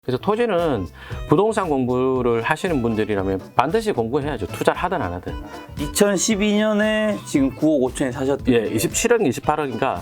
그래서 토지는 부동산 공부를 하시는 분들이라면 반드시 공부해야죠. 투자를 하든 안 하든. 2012년에 지금 9억 5천에 사셨대요. 예, 27억, 28억인가.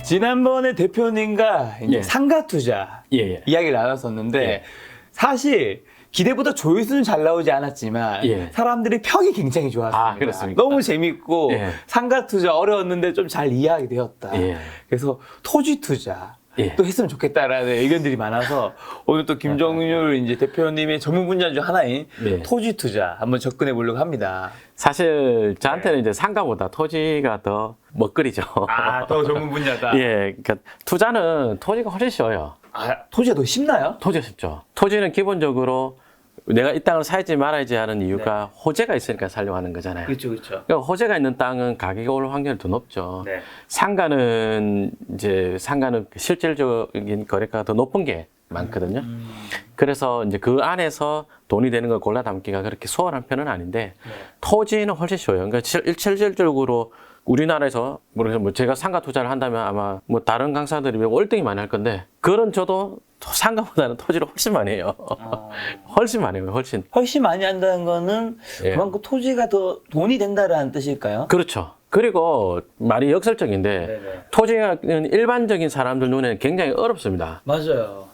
지난번에 대표님과 이제 예. 상가 투자 예, 예. 이야기를 나눴었는데 예. 사실 기대보다 조회수는 잘 나오지 않았지만 예. 사람들이 평이 굉장히 좋았습니다. 아, 그렇습니까? 너무 재밌고 예. 상가 투자 어려웠는데 좀 잘 이해하게 되었다. 예. 그래서 토지 투자 예. 또 했으면 좋겠다라는 의견들이 많아서 오늘 또 김정률 이제 대표님의 전문 분야 중 하나인 네. 토지 투자 한번 접근해 보려고 합니다. 사실 저한테는 이제 상가보다 토지가 더 먹거리죠. 아, 더 전문 분야다. 예, 그러니까 투자는 토지가 훨씬 쉬워요. 아, 토지가 더 쉽나요? 토지가 쉽죠. 토지는 기본적으로 내가 이 땅을 사야지 말아야지 하는 이유가 호재가 있으니까 살려고 하는 거잖아요. 그렇죠, 그렇죠. 그러니까 호재가 있는 땅은 가격이 오를 확률이 더 높죠. 네. 상가는 실질적인 거래가가 더 높은 게 많거든요. 그래서 이제 그 안에서 돈이 되는 걸 골라 담기가 그렇게 수월한 편은 아닌데 토지는 훨씬 쉬워요. 그러니까 실질적으로 우리나라에서 뭐 제가 상가 투자를 한다면 아마 뭐 다른 강사들이 월등히 많이 할 건데 그런 저도 상가보다는 토지를 훨씬 많이 해요. 훨씬 많이 해요. 훨씬. 훨씬 많이 한다는 거는 예. 그만큼 토지가 더 돈이 된다라는 뜻일까요? 그렇죠. 그리고 말이 역설적인데 네네. 토지는 일반적인 사람들 눈에는 굉장히 어렵습니다. 맞아요.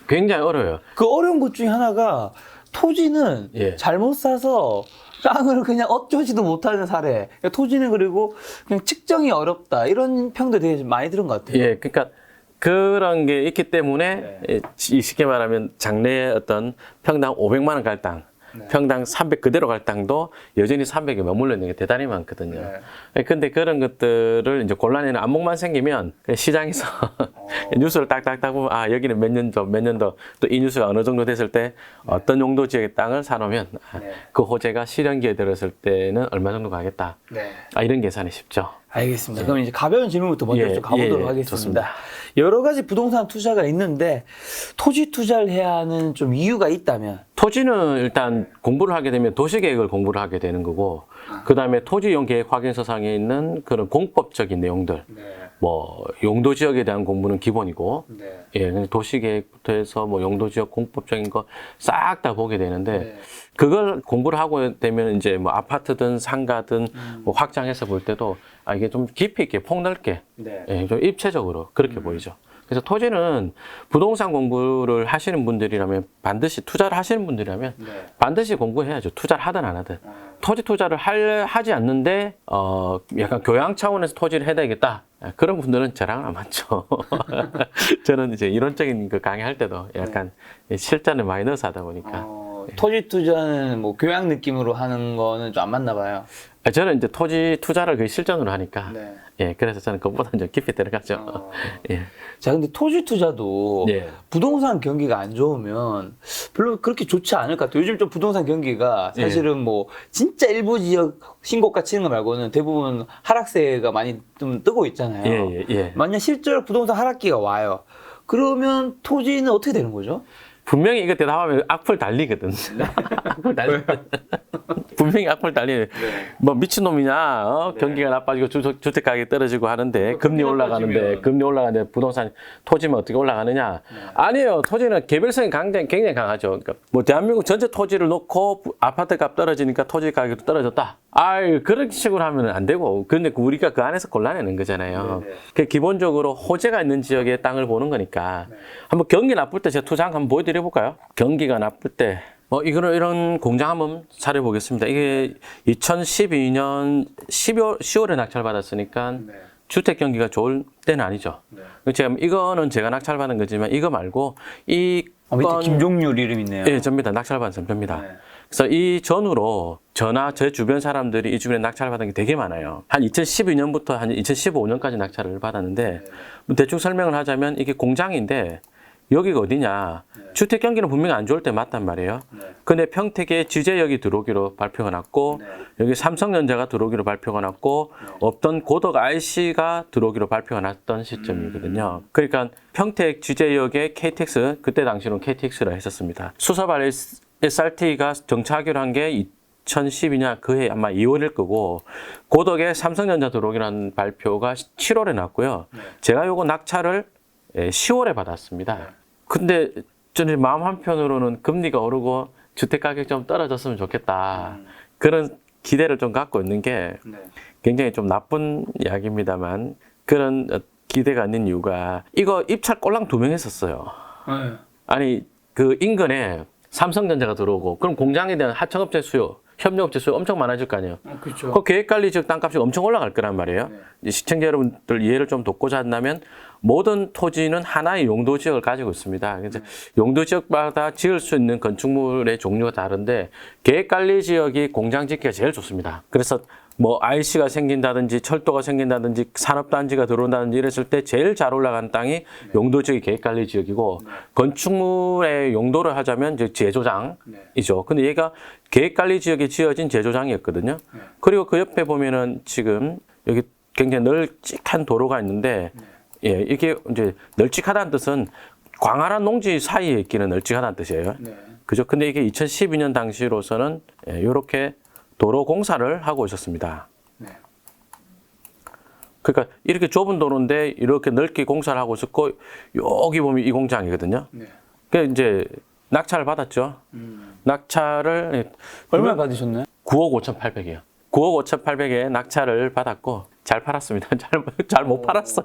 굉장히 어려워요. 그 어려운 것 중에 하나가 토지는 예. 잘못 사서 땅을 그냥 어쩌지도 못하는 사례. 그러니까 토지는 그리고 그냥 측정이 어렵다. 이런 평도 되게 많이 들은 것 같아요. 예, 그러니까 그런 게 있기 때문에 네. 쉽게 말하면 장래에 어떤 평당 500만 원 갈 땅, 네. 평당 300 그대로 갈 땅도 여전히 300에 머물러 있는 게 대단히 많거든요. 네. 근데 그런 것들을 이제 곤란해는 안목만 생기면 시장에서 뉴스를 딱딱딱 보면 아 여기는 몇 년도 또 이 뉴스가 어느 정도 됐을 때 어떤 용도 지역의 땅을 사놓으면 네. 그 호재가 실현기에 들었을 때는 얼마 정도 가겠다. 네. 이런 계산이 쉽죠. 알겠습니다. 그럼 이제 가벼운 질문부터 먼저 예, 좀 가보도록 예, 하겠습니다. 좋습니다. 여러 가지 부동산 투자가 있는데 토지 투자를 해야 하는 좀 이유가 있다면 토지는 일단 공부를 하게 되면 도시계획을 공부를 하게 되는 거고, 그 다음에 토지이용 계획 확인서상에 있는 그런 공법적인 내용들, 뭐 용도 지역에 대한 공부는 기본이고, 예, 도시계획부터 해서 뭐 용도 지역 공법적인 거 싹 다 보게 되는데, 그걸 공부를 하고 되면 이제 뭐 아파트든 상가든 뭐 확장해서 볼 때도 아 이게 좀 깊이 있게 폭넓게, 예, 좀 입체적으로 그렇게 보이죠. 그래서 토지는 부동산 공부를 하시는 분들이라면 반드시 투자를 하시는 분들이라면 반드시 공부해야죠. 투자를 하든 안 하든. 토지 투자를 하지 않는데 약간 교양 차원에서 토지를 해야 되겠다. 그런 분들은 저랑은 안 맞죠. 저는 이제 이론적인 그 강의할 때도 약간 실전을 많이 넣어서 하다 보니까. 토지 투자는 뭐 교양 느낌으로 하는 거는 좀 안 맞나 봐요. 저는 이제 토지 투자를 거의 실전으로 하니까. 네. 예, 그래서 저는 그것보다는 좀 깊이 들어가죠. 예. 자, 근데 토지 투자도 예. 부동산 경기가 안 좋으면 별로 그렇게 좋지 않을 것 같아요. 요즘 좀 부동산 경기가 사실은 뭐 진짜 일부 지역 신고가 치는 거 말고는 대부분 하락세가 많이 좀 뜨고 있잖아요. 예, 예, 예. 만약 실제로 부동산 하락기가 와요. 그러면 토지는 어떻게 되는 거죠? 분명히 이거 대답하면 악플 달리거든. 악플 달리거든. 분명히 악플 달리네. 뭐 미친놈이냐, 경기가 나빠지고 주택 가격이 떨어지고 하는데, 금리 올라가는데 부동산, 토지면 어떻게 올라가느냐. 아니에요. 토지는 개별성이 굉장히 강하죠. 그러니까 뭐 대한민국 전체 토지를 놓고 아파트 값 떨어지니까 토지 가격이 떨어졌다. 아유, 그런 식으로 하면 안 되고. 근데 우리가 그 안에서 골라내는 거잖아요. 그 기본적으로 호재가 있는 지역의 땅을 보는 거니까. 한번 경기 나쁠 때 제가 투자 한번 보여드려 볼까요? 경기가 나쁠 때. 이런 공장 한번 차려보겠습니다. 이게 2012년 10월에 낙찰받았으니까 주택 경기가 좋을 때는 아니죠. 이거는 제가 낙찰받은 거지만 이거 말고 밑에 김종률 이름 있네요. 예, 접니다. 낙찰받은 사람 접니다. 그래서 이 전후로 저나 제 주변 사람들이 이 주변에 낙찰받은 게 되게 많아요. 한 2012년부터 한 2015년까지 낙찰을 받았는데 대충 설명을 하자면 이게 공장인데 여기가 어디냐. 주택 경기는 분명히 안 좋을 때 맞단 말이에요. 근데 평택에 지제역이 들어오기로 발표가 났고 여기 삼성전자가 들어오기로 발표가 났고 없던 고덕 IC가 들어오기로 발표가 났던 시점이거든요. 그러니까 평택 지제역에 KTX, 그때 당시로는 KTX라 했었습니다. 수서발 SRT가 정차하기로 한 게 2012년 그해 아마 2월일 거고 고덕에 삼성전자 들어오기라는 발표가 7월에 났고요. 제가 요거 낙찰을 10월에 받았습니다. 근데 저는 마음 한편으로는 금리가 오르고 주택 가격이 좀 떨어졌으면 좋겠다. 그런 기대를 좀 갖고 있는 게 굉장히 좀 나쁜 이야기입니다만 그런 기대가 있는 이유가 이거 입찰 꼴랑 2명 했었어요. 아니 그 인근에 삼성전자가 들어오고 그럼 공장에 대한 하청업체 수요, 협력업체 수요 엄청 많아질 거 아니에요. 그렇죠. 그 계획관리 지역 땅값이 엄청 올라갈 거란 말이에요. 시청자 여러분들 이해를 좀 돕고자 한다면 모든 토지는 하나의 용도 지역을 가지고 있습니다. 그래서 용도 지역마다 지을 수 있는 건축물의 종류가 다른데 계획관리 지역이 공장 짓기가 제일 좋습니다. 그래서 뭐 IC가 생긴다든지 철도가 생긴다든지 산업단지가 들어온다든지 이랬을 때 제일 잘 올라가는 땅이 용도 지역이 계획관리 지역이고 건축물의 용도를 하자면 이제 제조장이죠. 근데 얘가 계획관리 지역에 지어진 제조장이었거든요. 그리고 그 옆에 보면은 지금 여기 굉장히 널찍한 도로가 있는데 예, 이게 이제 널찍하다는 뜻은 광활한 농지 사이에 있기는 널찍하다는 뜻이에요. 그죠? 근데 이게 2012년 당시로서는 이렇게 도로 공사를 하고 있었습니다. 그러니까 이렇게 좁은 도로인데 이렇게 넓게 공사를 하고 있었고 여기 보면 이 공장이거든요. 그래서 이제 낙찰을 받았죠. 낙찰을 얼마 받으셨나요? 9억 5,800이요. 9억 5,800에 낙찰을 받았고 잘 팔았습니다. 잘 못 팔았어.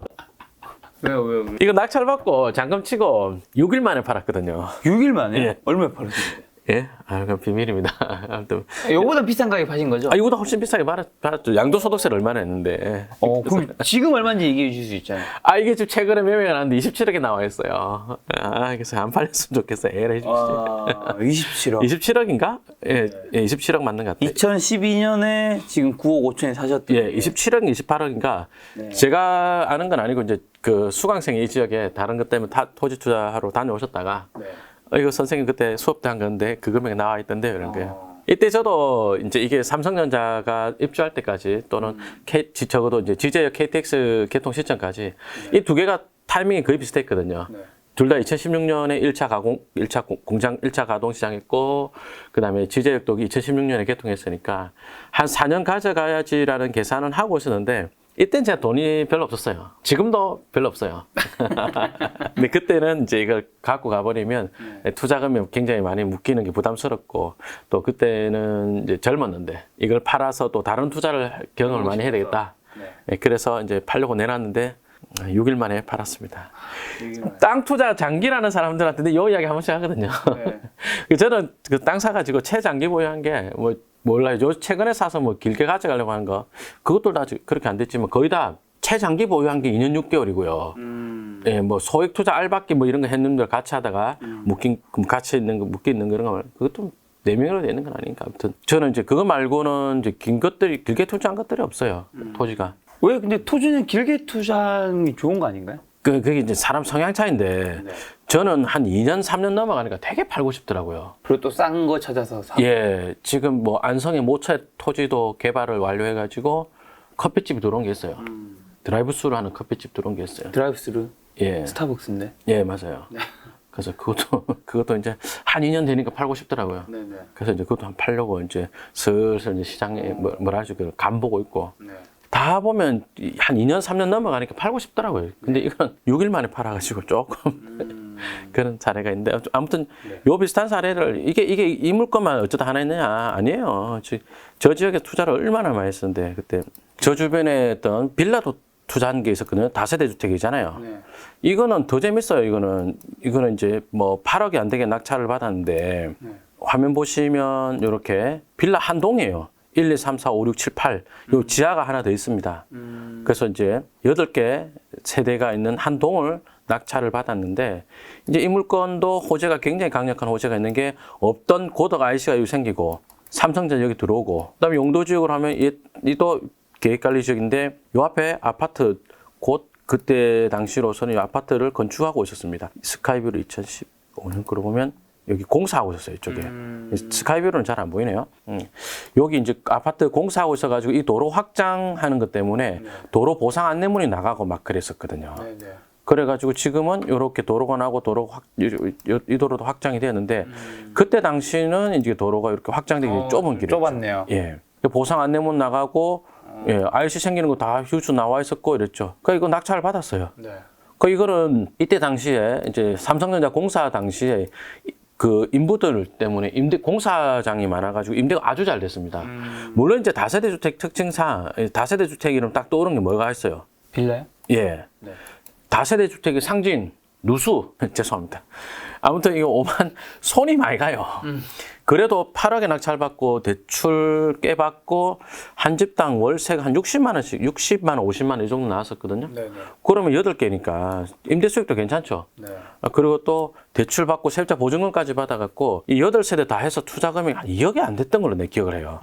왜요? 이거 낙찰 받고 잔금 치고 6일 만에 팔았거든요. 6일 만에? 예. 얼마에 팔았어요? 예? 아, 그건 비밀입니다. 아무튼. 요거보다 비싼 가격에 파신 거죠? 아, 이거보다 훨씬 비싸게 받았죠. 양도소득세를 얼마나 했는데. 그럼 지금 얼마인지 얘기해 주실 수 있잖아요. 아, 이게 지금 최근에 매매가 나왔는데 27억에 나와 있어요. 아, 그래서 안 팔렸으면 좋겠어요. 에라 해주시죠. 27억. 27억인가? 예, 예, 27억 맞는 것 같아요. 2012년에 지금 9억 5천에 사셨던. 예, 27억, 28억인가? 제가 아는 건 아니고, 이제 그 수강생이 이 지역에 다른 것 때문에 토지 투자하러 다녀오셨다가, 이거 선생님 그때 수업 때 한 건데 그 금액이 나와 있던데요, 이런 거요. 이때 저도 이제 이게 삼성전자가 입주할 때까지 또는 적어도 이제 GJ와 KTX 개통 시점까지 이 두 개가 타이밍이 거의 비슷했거든요. 둘 다 2016년에 1차 공장 1차 가동 시작했고, 그 다음에 GJ역도 2016년에 개통했으니까 한 4년 가져가야지라는 계산은 하고 있었는데, 이때는 제가 돈이 별로 없었어요. 지금도 별로 없어요. 근데 그때는 이제 이걸 갖고 가버리면 투자금이 굉장히 많이 묶이는 게 부담스럽고 또 그때는 이제 젊었는데 이걸 팔아서 또 다른 투자를 경험을 많이 해야 되겠다. 그래서 이제 팔려고 내놨는데 6일 만에 팔았습니다. 땅 투자 장기라는 사람들한테 이 이야기 한 번씩 하거든요. 저는 그 땅 사가지고 최장기 보유한 게 몰라요. 최근에 사서 길게 가져가려고 하는 거, 그것도 아직 그렇게 안 됐지만 거의 다 최장기 보유한 게 2년 6개월이고요. 예, 소액 투자 알박기 이런 거 했는데 같이 하다가 같이 있는 거, 묶여 있는 거 이런 거, 그것도 4명으로 되는 건 아니니까. 아무튼 저는 이제 그거 말고는 이제 길게 투자한 것들이 없어요. 토지가. 왜 근데 토지는 길게 투자하는 게 좋은 거 아닌가요? 그게 이제 사람 성향 차이인데, 저는 한 2년, 3년 넘어가니까 되게 팔고 싶더라고요. 그리고 또 싼 거 찾아서 사. 예, 지금 안성의 모처 토지도 개발을 완료해가지고 커피집이 들어온 게 있어요. 드라이브스루 하는 커피집 들어온 게 있어요. 드라이브스루? 예. 스타벅스인데? 예, 맞아요. 그래서 그것도 이제 한 2년 되니까 팔고 싶더라고요. 그래서 이제 그것도 팔려고 이제 슬슬 이제 시장에 간 보고 있고. 다 보면 한 2년, 3년 넘어가니까 팔고 싶더라고요. 근데 이건 6일 만에 팔아가지고 조금 그런 사례가 있는데, 아무튼 요 비슷한 사례를 이게 이 물건만 어쩌다 하나 있느냐? 아니에요. 저 지역에 투자를 얼마나 많이 했었는데, 그때 저 주변에 있던 빌라도 투자한 게 있었거든요. 다세대 주택이잖아요. 이거는 더 재밌어요. 이거는 이제 8억이 안 되게 낙찰을 받았는데, 화면 보시면 이렇게 빌라 한 동이에요. 1, 2, 3, 4, 5, 6, 7, 8. 요 지하가 하나 더 있습니다. 그래서 이제 8개 세대가 있는 한 동을 낙찰을 받았는데, 이제 이 물건도 호재가 굉장히 강력한 호재가 있는 게, 없던 고덕 IC가 여기 생기고, 삼성전자 여기 들어오고, 그 다음에 용도 지역으로 하면 이도 계획관리 지역인데, 요 앞에 아파트, 그때 당시로서는 이 아파트를 건축하고 있었습니다. 스카이뷰를 2015년 거로 보면, 여기 공사하고 있었어요, 이쪽에. 스카이뷰로는 잘 안 보이네요. 여기 이제 아파트 공사하고 있어가지고 이 도로 확장하는 것 때문에 도로 보상 안내문이 나가고 막 그랬었거든요. 그래가지고 지금은 이렇게 도로가 나고 이 도로도 확장이 되는데 그때 당시는 이제 도로가 이렇게 확장되기 좁은 길이었죠. 좁았네요. 예. 보상 안내문 나가고 예, IC 생기는 거 다 휴수 나와 있었고 이랬죠. 그 이거 낙찰을 받았어요. 네. 그 이거는 이때 당시에 이제 삼성전자 공사 당시에 그 인부들 때문에 공사장이 많아가지고 임대가 아주 잘 됐습니다. 물론 이제 다세대 주택 특징상 다세대 주택 이름 딱 떠오르는 게 뭐가 있어요? 빌라요? 예. 네. 다세대 주택의 상징 누수 죄송합니다. 아무튼 이거 5만 손이 많이 가요. 그래도 8억에 낙찰받고 대출 깨받고 한 집당 월세가 한 60만 원씩 60만 원, 50만 원 이 정도 나왔었거든요. 네네. 그러면 8개니까 임대 수익도 괜찮죠. 네. 그리고 또 대출 받고 세입자 보증금까지 받아갖고 이 8세대 다 해서 투자 금액이 한 2억이 안 됐던 걸로 내 기억을 해요.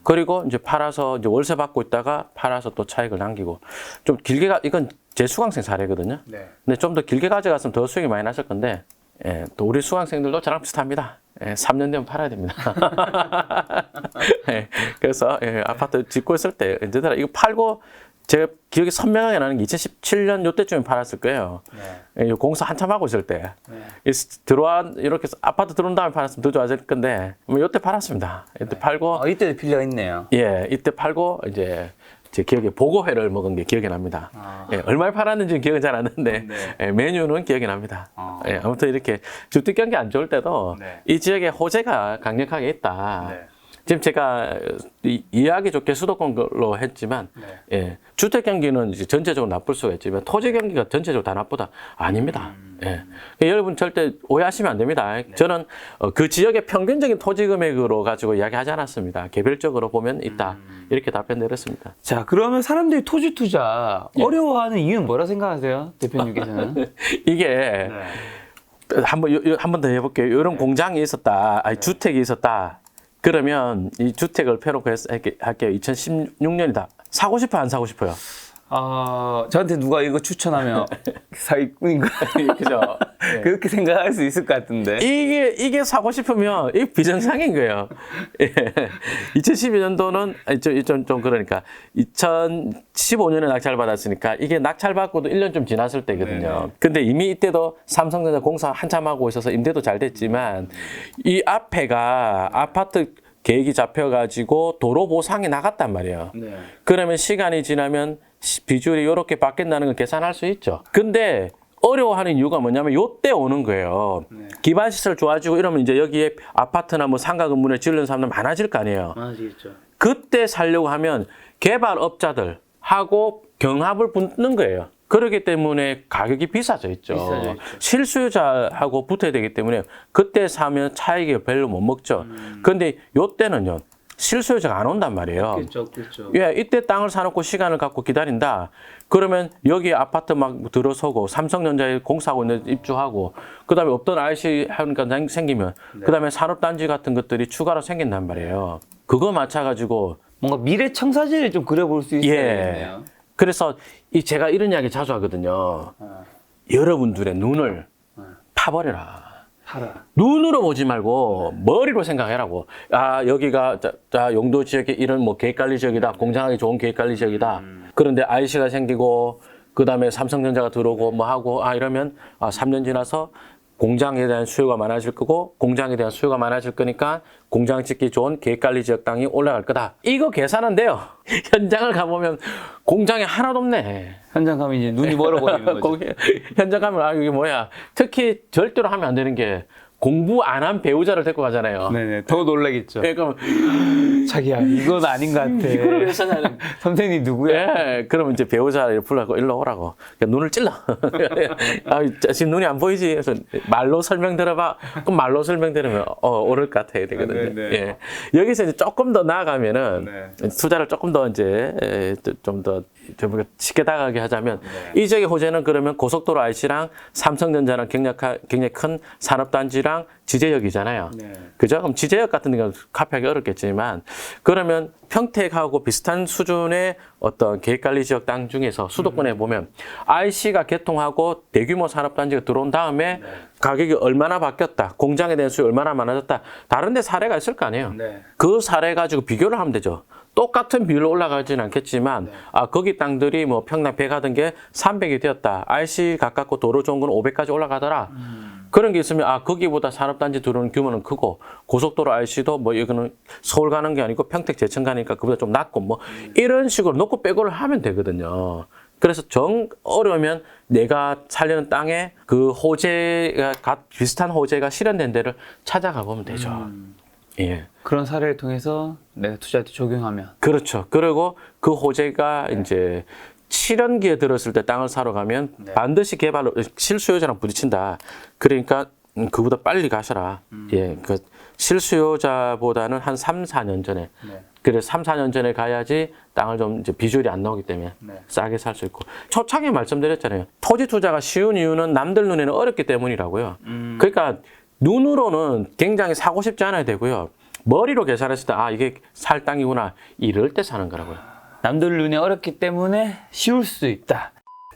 그리고 이제 팔아서 이제 월세 받고 있다가 팔아서 또 차익을 남기고 좀 길게 이건 제 수강생 사례거든요. 네. 근데 좀 더 길게 가져갔으면 더 수익이 많이 났을 건데 예, 또 우리 수강생들도 저랑 비슷합니다. 예, 3년 되면 팔아야 됩니다. 예, 그래서 예, 아파트 짓고 있을 때 얘들아 이거 팔고 제가 기억이 선명하게 나는 게 2017년 요때쯤에 팔았을 거예요. 네. 예, 공사 한참 하고 있을 때. 네. 이렇게 아파트 들어온 다음에 팔았으면 더 좋아질 건데 뭐 요때 팔았습니다. 이때 팔고 이때도 빌라가 있네요. 예, 이때 팔고 이제 제 기억에 보고회를 먹은 게 기억이 납니다. 예, 얼마에 팔았는지는 기억은 잘 안 나는데 네. 예, 메뉴는 기억이 납니다. 예, 아무튼 이렇게 주택 경기 안 좋을 때도 네. 이 지역에 호재가 강력하게 있다. 네. 지금 제가 이야기 좋게 수도권으로 했지만 네. 예, 주택 경기는 이제 전체적으로 나쁠 수가 있지만 토지 경기가 전체적으로 다 나쁘다 아닙니다. 예. 여러분 절대 오해하시면 안 됩니다. 저는 그 지역의 평균적인 토지 금액으로 가지고 이야기하지 않았습니다. 개별적으로 보면 있다 이렇게 답변 드렸습니다. 자, 그러면 사람들이 토지 투자 어려워하는 이유는 뭐라 생각하세요, 대표님께서는? 이게 한 번 더 해볼게요. 이런 공장이 있었다, 아니 주택이 있었다. 그러면 이 주택을 펴놓고 할게요. 2016년이다. 사고 싶어 안 사고 싶어요? 저한테 누가 이거 추천하면 사기꾼인가? 그죠? 예. 그렇게 생각할 수 있을 것 같은데. 이게 사고 싶으면 이게 비정상인 거예요. 예. 2012년도는 좀 그러니까 2015년에 낙찰 받았으니까 이게 낙찰 받고도 1년 좀 지났을 때거든요. 네네. 근데 이미 이때도 삼성전자 공사 한참 하고 있어서 임대도 잘 됐지만 이 앞에가 아파트 계획이 잡혀가지고 도로 보상이 나갔단 말이에요. 네. 그러면 시간이 지나면 비율이 이렇게 바뀐다는 걸 계산할 수 있죠. 근데 어려워하는 이유가 뭐냐면 요때 오는 거예요. 네. 기반시설 좋아지고 이러면 이제 여기에 아파트나 뭐 상가 건물에 지르는 사람들 많아질 거 아니에요. 많아지겠죠. 그때 살려고 하면 개발업자들하고 경합을 붙는 거예요. 그렇기 때문에 가격이 비싸져 있죠. 비싸져 있죠. 실수요자하고 붙어야 되기 때문에 그때 사면 차익이 별로 못 먹죠. 근데 요때는요. 실수요자가 안 온단 말이에요. 그렇죠. 예, 이때 땅을 사놓고 시간을 갖고 기다린다. 그러면 여기 아파트 막 들어서고 삼성전자에 공사하고 있는 입주하고 그다음에 없던 IC 하니까 생기면 그다음에 산업단지 같은 것들이 추가로 생긴단 말이에요. 그거 맞춰가지고 뭔가 미래 청사진을 좀 그려볼 수 있어야겠네요. 그래서 제가 이런 이야기 자주 하거든요. 여러분들의 눈을 파버려라. 눈으로 보지 말고 머리로 생각해라고. 아, 여기가 자 용도 지역에 이런 뭐 계획관리 지역이다. 공장하기 좋은 계획관리 지역이다. 그런데 IC가 생기고 그다음에 삼성전자가 들어오고 뭐 하고 이러면 3년 지나서 공장에 대한 수요가 많아질 거고 공장에 대한 수요가 많아질 거니까 공장 짓기 좋은 계획관리 지역 땅이 올라갈 거다. 이거 계산은 돼요. 현장을 가보면 공장이 하나도 없네. 현장 가면 이제 눈이 멀어버리는 거죠. 거기 현장 가면 이게 뭐야. 특히 절대로 하면 안 되는 게 공부 안 한 배우자를 데리고 가잖아요. 네네. 더 놀라겠죠. 예, 그럼 자기야, 이건 아닌 것 같아. 이거를 왜 사냐는. 선생님 누구야? 예, 그러면 이제 배우자를 불러고 일로 오라고. 그러니까 눈을 찔러. 지금 눈이 안 보이지? 그래서 말로 설명 들어봐. 그럼 말로 설명 들으면 오를 것 같아야 되거든요. 네네. 예. 여기서 이제 조금 더 나아가면은 투자를 조금 더 이제 좀 더 쉽게 다가가게 하자면 이 지역의 호재는 그러면 고속도로 IC랑 삼성전자랑 굉장히 큰 산업단지랑 지제역이잖아요. 네. 그죠? 그럼 지제역 같은 데가 카피하기 어렵겠지만 그러면 평택하고 비슷한 수준의 어떤 계획관리 지역 땅 중에서 수도권에 보면 IC가 개통하고 대규모 산업단지가 들어온 다음에 가격이 얼마나 바뀌었다. 공장에 대한 수요 얼마나 많아졌다. 다른 데 사례가 있을 거 아니에요. 네. 그 사례 가지고 비교를 하면 되죠. 똑같은 비율로 올라가지는 않겠지만 네. 거기 땅들이 뭐 평당 100 하던 게 300이 되었다. RC 가깝고 도로 좋은 건 500까지 올라가더라. 그런 게 있으면 거기보다 산업단지 들어오는 규모는 크고 고속도로 RC도 뭐 이거는 서울 가는 게 아니고 평택 제천 가니까 그보다 좀 낮고 뭐 이런 식으로 놓고 빼고를 하면 되거든요. 그래서 정 어려우면 내가 살려는 땅에 그 호재가 비슷한 호재가 실현된 데를 찾아가 보면 되죠. 예. 그런 사례를 통해서 내가 투자할 때 적용하면. 그렇죠. 그리고 그 호재가 이제 실현기에 들었을 때 땅을 사러 가면 네. 반드시 실수요자랑 부딪힌다. 그러니까 그보다 빨리 가셔라. 예. 그 실수요자보다는 한 3, 4년 전에. 네. 그래서 3, 4년 전에 가야지 땅을 좀 이제 비주얼이 안 나오기 때문에 네. 싸게 살 수 있고. 초창에 말씀드렸잖아요. 토지 투자가 쉬운 이유는 남들 눈에는 어렵기 때문이라고요. 그러니까 눈으로는 굉장히 사고 싶지 않아야 되고요. 머리로 계산했을 때 이게 살 땅이구나 이럴 때 사는 거라고요. 남들 눈에 어렵기 때문에 쉬울 수 있다.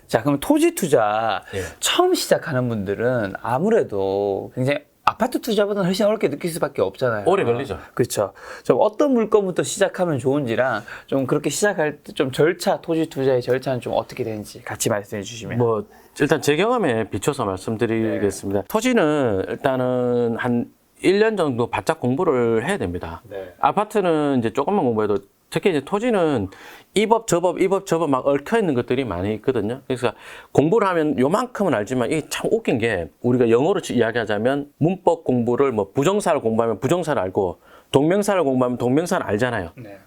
자, 그럼 토지 투자 예. 처음 시작하는 분들은 아무래도 굉장히 아파트 투자보다는 훨씬 어렵게 느낄 수밖에 없잖아요. 오래 걸리죠. 그렇죠. 좀 어떤 물건부터 시작하면 좋은지랑 좀 그렇게 시작할 때 좀 절차, 토지 투자의 절차는 좀 어떻게 되는지 같이 말씀해 주시면. 뭐 일단 제 경험에 비춰서 말씀드리겠습니다. 토지는 일단은 한 1년 정도 바짝 공부를 해야 됩니다. 네. 아파트는 이제 조금만 공부해도 특히 이제 토지는 이 법 저 법 막 얽혀 있는 것들이 많이 있거든요. 그래서 공부를 하면 요만큼은 알지만 이게 참 웃긴 게 우리가 영어로 이야기하자면 문법 공부를 뭐 부정사를 공부하면 부정사를 알고 동명사를 공부하면 동명사를 알잖아요. 네.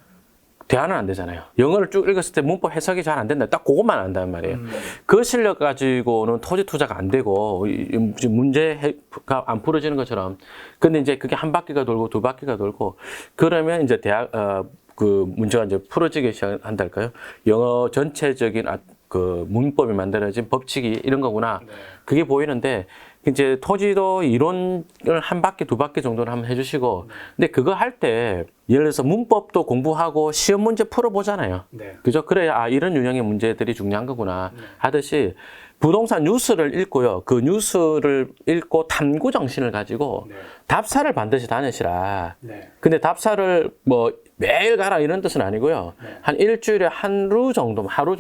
대화는 안 되잖아요. 영어를 쭉 읽었을 때 문법 해석이 잘 안 된다. 딱 그것만 안다는 말이에요. 그 실력 가지고는 토지 투자가 안 되고 문제가 안 풀어지는 것처럼. 근데 이제 그게 한 바퀴가 돌고 두 바퀴가 돌고 그러면 이제 그 문제가 이제 풀어지기 시작한달까요? 영어 전체적인 그 문법이 만들어진 법칙이 이런 거구나. 네. 그게 보이는데 이제 토지도 이론을 한 바퀴 두 바퀴 정도는 한번 해주시고 근데 그거 할 때 예를 들어서 문법도 공부하고 시험 문제 풀어보잖아요. 네. 그죠? 그래야 이런 유형의 문제들이 중요한 거구나 하듯이 부동산 뉴스를 읽고요. 그 뉴스를 읽고 탐구 정신을 가지고 네. 답사를 반드시 다니시라. 네. 근데 답사를 뭐 매일 가라 이런 뜻은 아니고요. 한 일주일에 하루 정도만 하루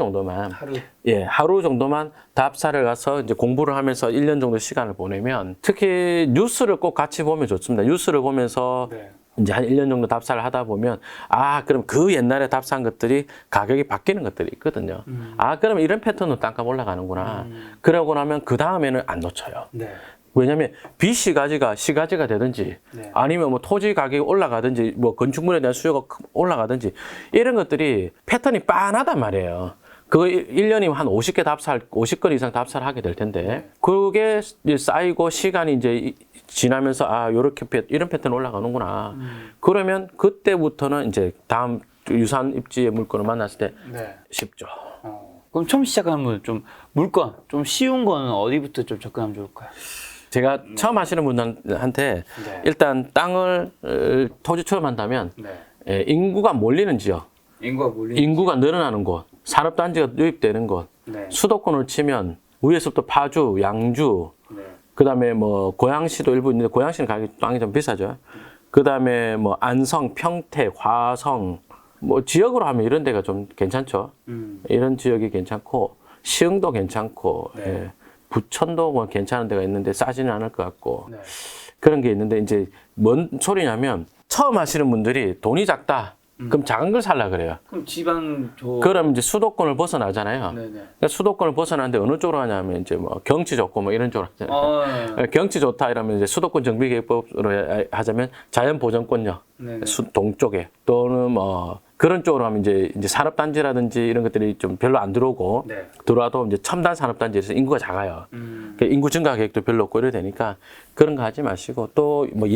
정도만 답사를 가서 이제 공부를 하면서 1년 정도 시간을 보내면 특히 뉴스를 꼭 같이 보면 좋습니다. 뉴스를 보면서 네. 이제 한 1년 정도 답사를 하다 보면 그럼 그 옛날에 답사한 것들이 가격이 바뀌는 것들이 있거든요. 그럼 이런 패턴으로 땅값 올라가는구나. 그러고 나면 그 다음에는 안 놓쳐요. 네. 왜냐하면 비시가지가 시가지가 되든지 네. 아니면 뭐 토지 가격이 올라가든지 뭐 건축물에 대한 수요가 올라가든지 이런 것들이 패턴이 빤하단 말이에요. 그거 1년이면 한 50건 이상 답사를 하게 될 텐데 그게 이제 쌓이고 시간이 이제 지나면서 이런 패턴 올라가는구나. 그러면 그때부터는 이제 다음 유산 입지의 물건을 만났을 때 네. 쉽죠. 그럼 처음 시작하는 분 좀 물건 좀 쉬운 거는 어디부터 좀 접근하면 좋을까요? 제가 처음 하시는 분들한테 네. 일단 땅을 토지 처음한다면 네. 인구가 몰리는 지역, 인구가 몰리는. 인구가 늘어나는 곳, 산업단지가 유입되는 곳, 네. 수도권을 치면 위에서부터 파주, 양주, 네. 그다음에 뭐 고양시도 일부 있는데 고양시는 가격이 땅이 좀 비싸죠. 그다음에 뭐 안성, 평택, 화성 뭐 지역으로 하면 이런 데가 좀 괜찮죠. 이런 지역이 괜찮고 시흥도 괜찮고 네. 예. 부천도 뭐 괜찮은 데가 있는데 싸지는 않을 것 같고 네. 그런 게 있는데 이제 뭔 소리냐면 처음 하시는 분들이 돈이 작다. 그럼 작은 걸 살라 그래요. 그럼 지방 그럼 이제 수도권을 벗어나잖아요. 네네. 그러니까 수도권을 벗어나는데 어느 쪽으로 하냐면 이제 뭐 경치 좋고 뭐 이런 쪽으로 하잖아요. 경치 좋다 이러면 이제 수도권 정비계획법으로 하자면 자연보전권역 네네. 동쪽에 또는 뭐 그런 쪽으로 하면 이제 산업단지라든지 이런 것들이 좀 별로 안 들어오고 네. 들어와도 이제 첨단 산업단지에서 인구가 작아요. 그러니까 인구 증가 계획도 별로 없고 이래 되니까 그런 거 하지 마시고 또 뭐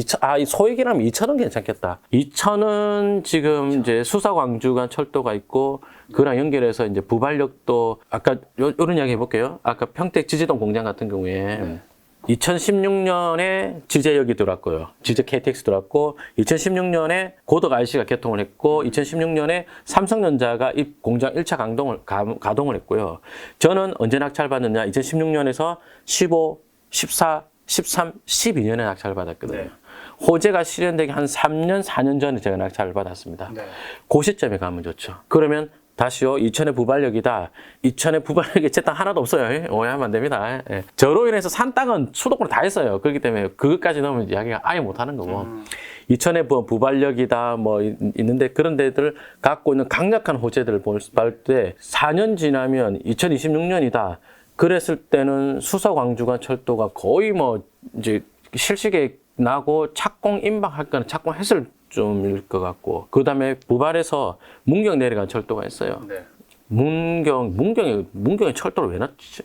소액이라면 이천은 괜찮겠다. 이천은 지금 이제 수서광주간 철도가 있고 그랑 연결해서 이제 부발역도 아까 요런 이야기 해볼게요. 아까 평택 지지동 공장 같은 경우에 2016년에 지제역이 들어왔고요. 지제 KTX 들어왔고 2016년에 고덕 IC가 개통을 했고 2016년에 삼성전자가 이 공장 1차 가동을 했고요. 저는 언제 낙찰받았냐 2016년에서 15, 14, 13, 12년에 낙찰받았거든요. 네. 호재가 실현되기 한 3년, 4년 전에 제가 낙찰을 받았습니다. 네. 그 시점에 가면 좋죠. 그러면 다시요, 이천의 부발력이다. 이천의 부발력이 제 땅 하나도 없어요. 오해하면 안 됩니다. 예. 저로 인해서 산 땅은 수도권을 다 했어요. 그렇기 때문에 그것까지 넣으면 이야기가 아예 못 하는 거고. 이천의 부발력이다, 뭐, 있는데 그런 데들 갖고 있는 강력한 호재들을 볼 때 4년 지나면 2026년이다. 그랬을 때는 수서 광주간 철도가 거의 뭐, 이제 실시계 나고 착공 임박할 거는 착공했을 좀일 것 같고, 그 다음에 부발에서 문경 내려간 철도가 있어요. 네. 문경에 철도를 왜 놨지?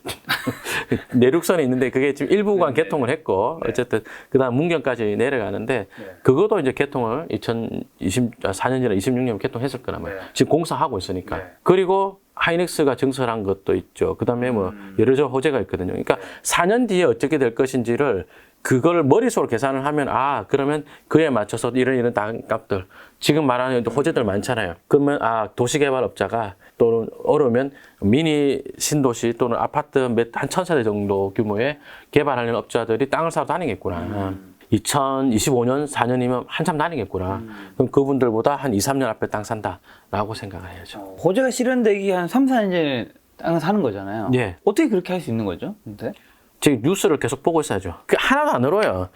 내륙선에 있는데 그게 지금 일부간 개통을 했고, 어쨌든 그 다음 문경까지 내려가는데, 그것도 이제 개통을 2024년 전에 26년 개통했을 거란 말이에요. 지금 공사하고 있으니까. 그리고 하이닉스가 증설한 것도 있죠. 그 다음에 뭐 여러 호재가 있거든요. 그러니까 4년 뒤에 어떻게 될 것인지를 그걸 머릿속으로 계산을 하면, 아, 그러면 그에 맞춰서 이런 값들, 지금 말하는 호재들 많잖아요. 그러면, 아, 도시개발업자가 또는 어려우면 미니 신도시 또는 아파트 한 1,000세대 정도 규모의 개발하는 업자들이 땅을 사러 다니겠구나. 2025년, 4년이면 한참 다니겠구나. 그럼 그분들보다 한 2, 3년 앞에 땅 산다라고 생각을 해야죠. 호재가 실현되기 한 3, 4년 전에 땅을 사는 거잖아요. 예. 어떻게 그렇게 할 수 있는 거죠? 근데? 지금 뉴스를 계속 보고 있어야죠. 그 하나도 안 어려워요.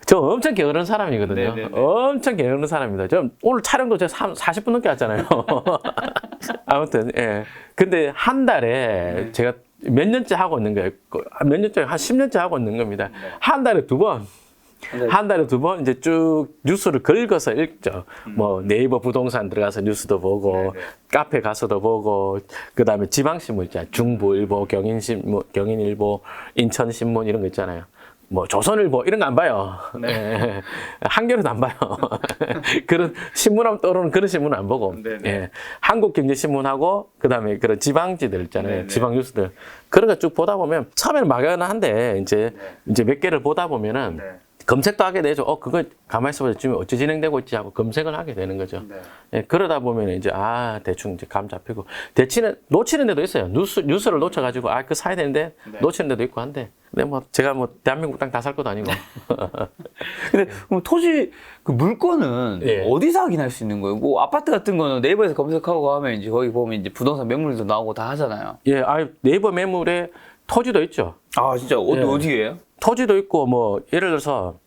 저 엄청 게으른 사람이거든요. 네네네. 엄청 게으른 사람입니다. 저 오늘 촬영도 제가 40분 넘게 왔잖아요. 아무튼, 예. 근데 한 달에 제가 몇 년째 하고 있는 거예요. 몇 년째, 한 10년째 하고 있는 겁니다. 한 달에 2번. 한 달에 2번 이제 쭉 뉴스를 긁어서 읽죠. 뭐 네이버 부동산 들어가서 뉴스도 보고, 카페 가서도 보고, 그 다음에 지방신문 있잖아요. 중부일보, 경인일보, 인천신문 이런 거 있잖아요. 뭐 조선일보 이런 거 안 봐요. 예. 한겨레도 안 봐요. 그런 신문하면 떠오르는 그런 신문은 안 보고. 예. 한국경제신문하고 그다음에 그런 지방지들 있잖아요. 지방 뉴스들 그런 거 쭉 보다 보면 처음에는 막연한데 이제 몇 개를 보다 보면은 검색도 하게 되죠. 그거 가만히 있어보자. 지금 어찌 진행되고 있지 하고 검색을 하게 되는 거죠. 예, 그러다 보면 이제, 대충 이제 감 잡히고. 놓치는 데도 있어요. 뉴스를 놓쳐가지고, 그거 사야 되는데, 놓치는 데도 있고 한데. 근데 뭐, 제가 뭐, 대한민국 땅 다 살 것도 아니고. 근데 그럼 토지 그 물건은 어디서 확인할 수 있는 거예요? 뭐 아파트 같은 거는 네이버에서 검색하고 하면 이제 거기 보면 이제 부동산 매물도 나오고 다 하잖아요. 예, 네이버 매물에 토지도 있죠. 아, 진짜? 어디예요? 토지도 있고, 뭐, 예를 들어서,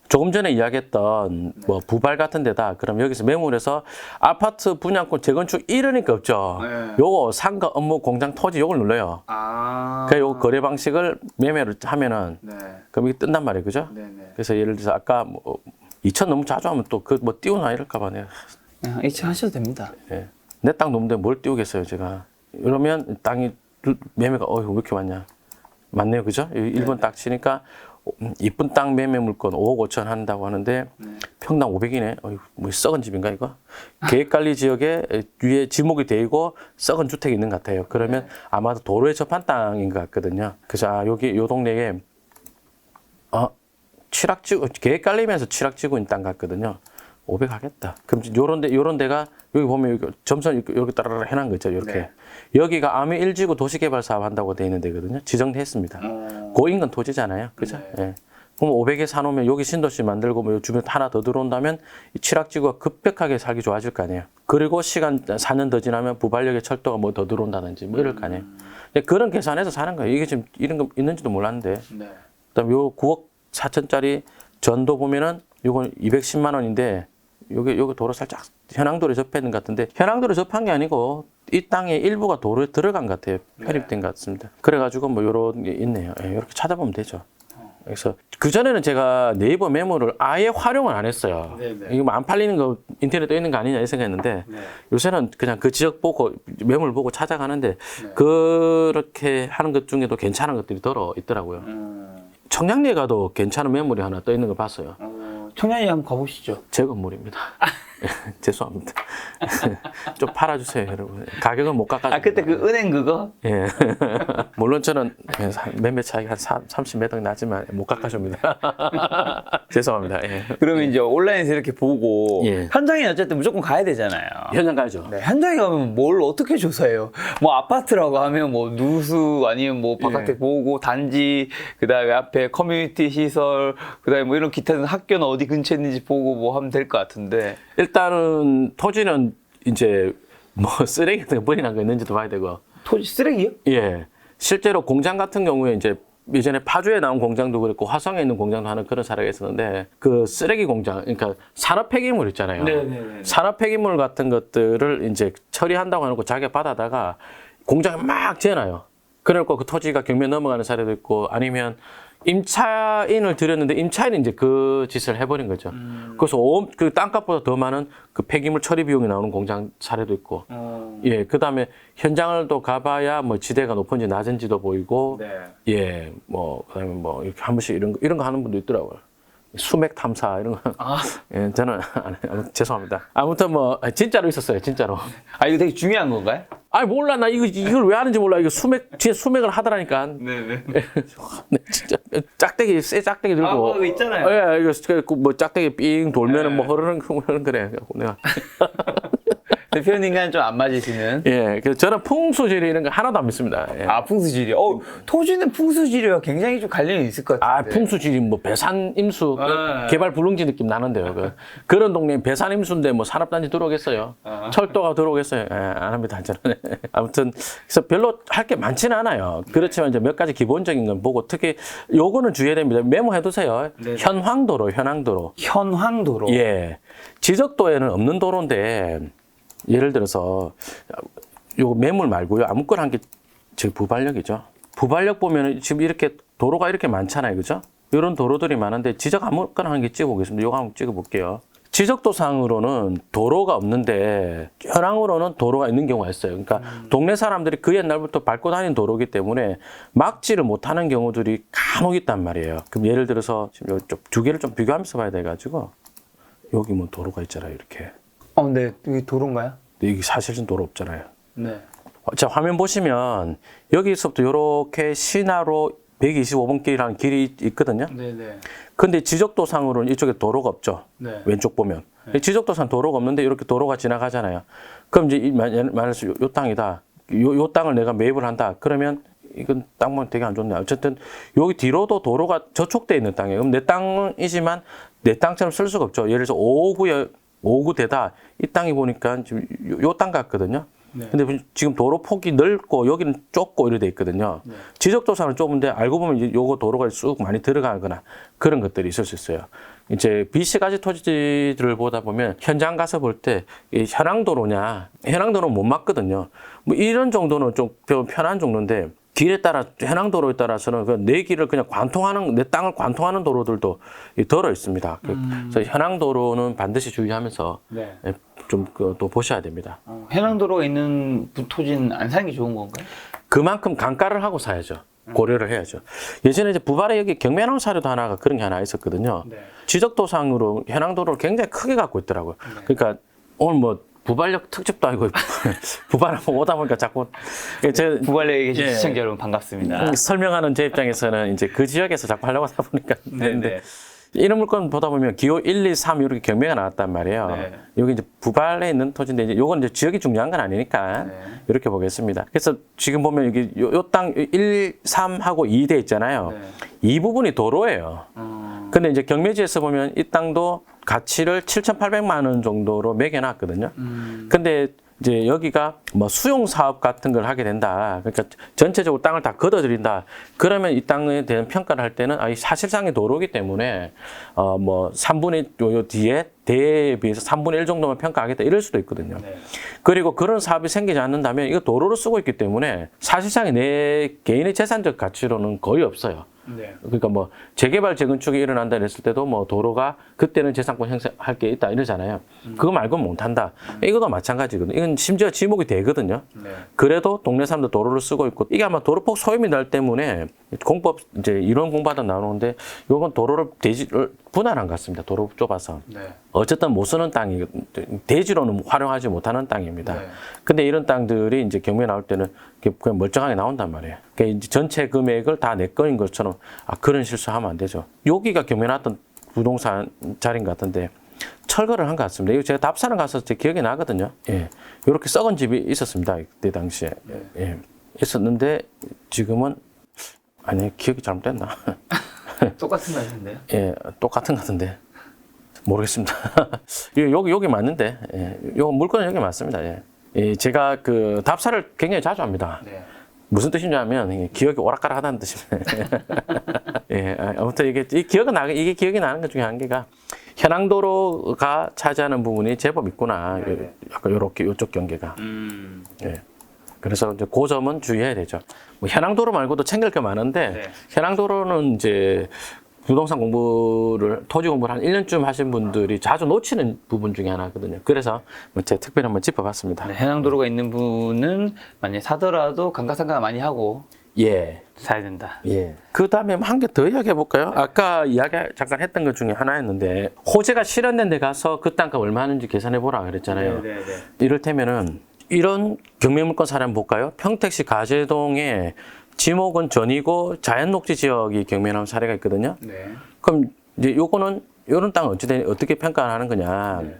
조금 전에 이야기했던 뭐 부발 같은 데다 그럼 여기서 매물에서 아파트 분양권 재건축 이러니까 없죠. 요거 상가 업무 공장 토지 요걸 눌러요. 그러니까 요 거래 방식을 매매를 하면은 그럼 이게 뜬단 말이에요. 그죠? 그래서 예를 들어서 아까 뭐 2천 너무 자주 하면 또 그 뭐 띄우나 이럴까 봐 내가. H 하셔도 됩니다. 예. 내 땅 넘는데 뭘 띄우겠어요, 제가. 이러면 땅이 매매가 왜 이렇게 많냐. 맞네요. 그죠? 1번 딱 치니까 이쁜 땅 매매 물건 5억 5천 한다고 하는데 평당 500이네. 뭐 썩은 집인가 이거? 계획관리 지역에 위에 지목이 돼 있고 썩은 주택이 있는 것 같아요. 그러면 아마도 도로에 접한 땅인 것 같거든요. 그래서 여기 요 동네에 계획관리면서 취락지고 있는 땅 같거든요. 500 하겠다. 그럼 요런 데가 여기 보면 여기 점선 이렇게 따라라 해놓은 거 있죠. 이렇게. 여기가 아미 1지구 도시개발 사업 한다고 돼 있는 데거든요. 지정됐습니다. 고인근 토지잖아요. 그죠? 예. 그럼 500에 사놓으면 여기 신도시 만들고 뭐 주변에 하나 더 들어온다면 이 취락지구가 급격하게 살기 좋아질 거 아니에요. 그리고 시간 4년 더 지나면 부발력의 철도가 뭐 더 들어온다든지 뭐 이럴 거 아니에요. 그런 계산해서 사는 거예요. 이게 지금 이런 거 있는지도 몰랐는데. 그다음에 요 9억 4천짜리 전도 보면은 요건 210만 원인데 여기 도로 살짝 현황도로에 접했는 것 같은데 현황도로에 접한 게 아니고 이 땅의 일부가 도로에 들어간 것 같아요. 편입된 것 같습니다. 그래가지고 뭐 요런 게 있네요. 이렇게 찾아보면 되죠. 그래서 그전에는 제가 네이버 매물을 아예 활용을 안 했어요. 이거 뭐 안 팔리는 거 인터넷에 있는 거 아니냐 이 생각했는데 요새는 그냥 그 지역 보고 매물 보고 찾아가는데 그렇게 하는 것 중에도 괜찮은 것들이 들어 있더라고요. 청량리에 가도 괜찮은 매물이 하나 떠 있는 걸 봤어요. 청량리 한번 가보시죠. 제 건물입니다. 죄송합니다. 좀 팔아주세요, 여러분. 가격은 못 깎아줍니다. 아 그때 그 은행 그거? 예. 물론 저는 매매 차이가 한 30몇 억 나지만 못 깎아줍니다. 죄송합니다. 예. 그러면 이제 온라인에서 이렇게 보고 예. 현장에 어쨌든 무조건 가야 되잖아요. 현장 가야죠. 네, 현장에 가면 뭘 어떻게 조사해요? 뭐 아파트라고 하면 뭐 누수 아니면 뭐 바깥에 예. 보고 단지 그다음에 앞에 커뮤니티 시설 그다음에 뭐 이런 기타 학교는 어디 근처에 있는지 보고 뭐 하면 될 것 같은데. 일단은 토지는 이제 뭐 쓰레기 같은 거 버리는 거 있는지도 봐야 되고. 토지 쓰레기요? 예. 실제로 공장 같은 경우에 이제 예전에 파주에 나온 공장도 그랬고 화성에 있는 공장도 하는 그런 사례가 있었는데 그 쓰레기 공장, 그러니까 산업 폐기물 있잖아요. 네네네. 산업 폐기물 같은 것들을 이제 처리한다고 해놓고 자기가 받아다가 공장에 막 지어놔요. 그래놓고 그 토지가 경매 넘어가는 사례도 있고 아니면 임차인을 들였는데 임차인이 이제 그 짓을 해버린 거죠. 그래서 그 땅값보다 더 많은 그 폐기물 처리 비용이 나오는 공장 사례도 있고. 예, 그 다음에 현장을 또 가봐야 뭐 지대가 높은지 낮은지도 보이고. 네. 예, 뭐, 그 다음에 뭐 이렇게 한 번씩 이런 거 하는 분도 있더라고요. 수맥 탐사 이런 거. 아, 예, 저는 안 해요. 죄송합니다. 아무튼 뭐 진짜로 있었어요, 진짜로. 아 이거 되게 중요한 건가요? 아니 몰라, 나 이걸 왜 하는지 몰라. 이거 진짜 수맥을 하더라니까. 네네. 네, 진짜 짝대기 쇠 짝대기 들고. 아, 그거 있잖아요. 예, 이거 뭐 짝대기 삥 돌면은 뭐 흐르는 그래. 내가. 대표님과는 좀 안 맞으시는. 예, 그래서 저는 풍수지리 이런 거 하나도 안 믿습니다. 예. 아 풍수지리. 토지는 풍수지리와 굉장히 좀 관련이 있을 것 아, 같은데. 풍수지리 뭐 배산 임수 아. 개발 불능지 느낌 나는데요. 그런 동네 배산 임수인데 뭐 산업단지 들어오겠어요. 철도가 들어오겠어요. 예, 안 합니다. 저는. 아무튼 그래서 별로 할 게 많지는 않아요. 그렇지만 이제 몇 가지 기본적인 건 보고 특히 요거는 주의해야 됩니다. 메모해 두세요. 네네. 현황도로. 현황도로. 예. 지적도에는 없는 도로인데 예를 들어서 요 매물 말고요. 아무거나 한 게 즉 부발력이죠. 부발력 보면 지금 이렇게 도로가 이렇게 많잖아요. 그죠? 이런 도로들이 많은데 지적 아무거나 한 개 찍어보겠습니다. 요거 한번 찍어볼게요. 지적도상으로는 도로가 없는데 현황으로는 도로가 있는 경우가 있어요. 그러니까 동네 사람들이 그 옛날부터 밟고 다니는 도로이기 때문에 막지를 못하는 경우들이 간혹 있단 말이에요. 그럼 예를 들어서 지금 두 개를 좀 비교하면서 봐야 돼가지고 여기 뭐 도로가 있잖아요. 이렇게. 네. 여기 도로인가요? 근데 이게 사실은 도로 없잖아요. 네. 자, 화면 보시면 여기서부터 이렇게 신화로 125번 길이라는 길이 있거든요. 네네. 근데 지적도상으로는 이쪽에 도로가 없죠. 네. 왼쪽 보면. 지적도상 도로가 없는데 이렇게 도로가 지나가잖아요. 그럼 이제 말해서 요 땅이다. 요 땅을 내가 매입을 한다. 그러면 이건 땅만 되게 안 좋네. 어쨌든 여기 뒤로도 도로가 저촉돼 있는 땅이에요. 그럼 내 땅이지만 내 땅처럼 쓸 수가 없죠. 예를 들어서 5구 대다. 이 땅이 보니까 지금 요 땅 같거든요. 네. 근데 지금 도로 폭이 넓고 여기는 좁고 이렇게 돼 있거든요. 네. 지적도상은 좁은데 알고 보면 이제 요거 도로가 쑥 많이 들어가거나 그런 것들이 있을 수 있어요. 이제 B씨가지 토지들을 보다 보면 현장 가서 볼 때 현황도로냐, 현황도로는 못 맞거든요. 뭐 이런 정도는 좀 편한 정도인데 길에 따라 현황도로에 따라서는 내 길을 그냥 내 땅을 관통하는 도로들도 덜어 있습니다. 그래서 현황도로는 반드시 주의하면서 네. 좀 또 보셔야 됩니다. 해상도로가 있는 토지는 안 사는 게 좋은 건가요? 그만큼 감가를 하고 사야죠. 고려를 해야죠. 예전에 이제 부발에 여기 경매나온 사례도 하나가 그런 게 하나 있었거든요. 네. 지적도상으로 현황도로를 굉장히 크게 갖고 있더라고요. 그러니까 오늘 뭐 부발력 특집도 아니고 부발하고 오다 보니까 자꾸 제가 부발려에 계신 예. 시청자 여러분 반갑습니다. 설명하는 제 입장에서는 이제 그 지역에서 자꾸 하려고 하다 보니까 네네. 이런 물건 보다 보면 기호 1, 2, 3 이렇게 경매가 나왔단 말이에요. 네. 여기 이제 부발에 있는 토지인데 이제 요건 이제 지역이 중요한 건 아니니까 네. 이렇게 보겠습니다. 그래서 지금 보면 여기 요 땅 1, 3하고 2돼 있잖아요. 네. 이 부분이 도로예요. 근데 이제 경매지에서 보면 이 땅도 가치를 7,800만 원 정도로 매겨놨거든요. 근데 이제 여기가 뭐 수용 사업 같은 걸 하게 된다. 그러니까 전체적으로 땅을 다 걷어들인다. 그러면 이 땅에 대한 평가를 할 때는 사실상의 도로이기 때문에 뭐 3분의 요 뒤에 대에 비해서 3분의 1 정도만 평가하겠다 이럴 수도 있거든요. 네. 그리고 그런 사업이 생기지 않는다면 이거 도로로 쓰고 있기 때문에 사실상의 내 개인의 재산적 가치로는 거의 없어요. 네. 그러니까 뭐 재개발 재건축이 일어난다 그랬을 때도 뭐 도로가 그때는 재산권 행사할 게 있다 이러잖아요. 그거 말고는 못한다. 이것도 마찬가지거든요. 이건 심지어 지목이 되거든요. 네. 그래도 동네 사람들 도로를 쓰고 있고 이게 아마 도로폭 소유미 날 때문에 공법 이제 이론 공부하다 나오는데 요건 도로를 대지를 분할한 것 같습니다. 도로 좁아서. 네. 어쨌든 못 쓰는 땅이 대지로는 활용하지 못하는 땅입니다. 네. 근데 이런 땅들이 이제 경매 나올 때는 그냥 멀쩡하게 나온단 말이에요. 그러니까 이제 전체 금액을 다 내 거인 것처럼 그런 실수하면 안 되죠. 여기가 경매 나왔던 부동산 자리인 것 같은데 철거를 한 것 같습니다. 이거 제가 답사를 가서 제 기억이 나거든요. 예. 이렇게 썩은 집이 있었습니다. 그때 당시에. 예. 있었는데 지금은 아니 기억이 잘못됐나? 똑같은 말인데요. 예, 똑같은 것 같은데 모르겠습니다. 여기 맞는데, 예, 요 물건은 여기 맞습니다. 예. 예, 제가 그 답사를 굉장히 자주 합니다. 네. 무슨 뜻이냐면 기억이 오락가락하다는 뜻입니다. 예, 아무튼 이게 기억이 나는 것 중에 한 개가 현황도로가 차지하는 부분이 제법 있구나. 네네. 약간 요렇게 요쪽 경계가. 예. 그래서 이제 그 점은 주의해야 되죠. 뭐 현황도로 말고도 챙길 게 많은데 네. 현황도로는 이제 부동산 공부를 토지 공부를 한 1년쯤 하신 분들이 자주 놓치는 부분 중에 하나거든요. 그래서 제가 특별히 한번 짚어봤습니다. 네, 해낭도로가 있는 분은 만약에 사더라도 감가상각 많이 하고 예. 사야 된다. 예. 그 다음에 한 개 더 이야기해 볼까요? 아까 이야기 잠깐 했던 것 중에 하나였는데 호재가 실현된 데 가서 그 땅값 얼마 하는지 계산해 보라 그랬잖아요. 네. 이를테면은 이런 경매물건 사례 한번 볼까요? 평택시 가재동에 지목은 전이고 자연녹지 지역이 경매 나온 사례가 있거든요. 네. 그럼 이제 요거는 이런 땅을 어떻게 평가하는 거냐? 네.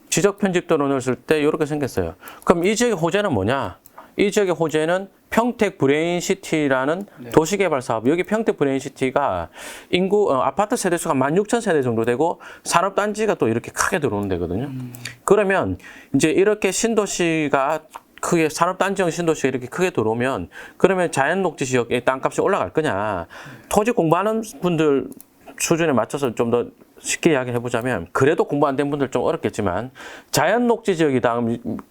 지적 편집도로 넣었을 때 이렇게 생겼어요. 그럼 이 지역의 호재는 뭐냐? 이 지역의 호재는 평택 브레인시티라는 네. 도시개발 사업. 여기 평택 브레인시티가 인구 아파트 세대수가 16,000세대 정도 되고 산업단지가 또 이렇게 크게 들어오는 데거든요. 그러면 이제 이렇게 신도시가 크게 산업단지형 신도시가 이렇게 크게 들어오면 그러면 자연녹지 지역의 땅값이 올라갈 거냐? 토지 공부하는 분들 수준에 맞춰서 좀 더 쉽게 이야기를 해보자면 그래도 공부 안 된 분들 좀 어렵겠지만 자연녹지 지역이다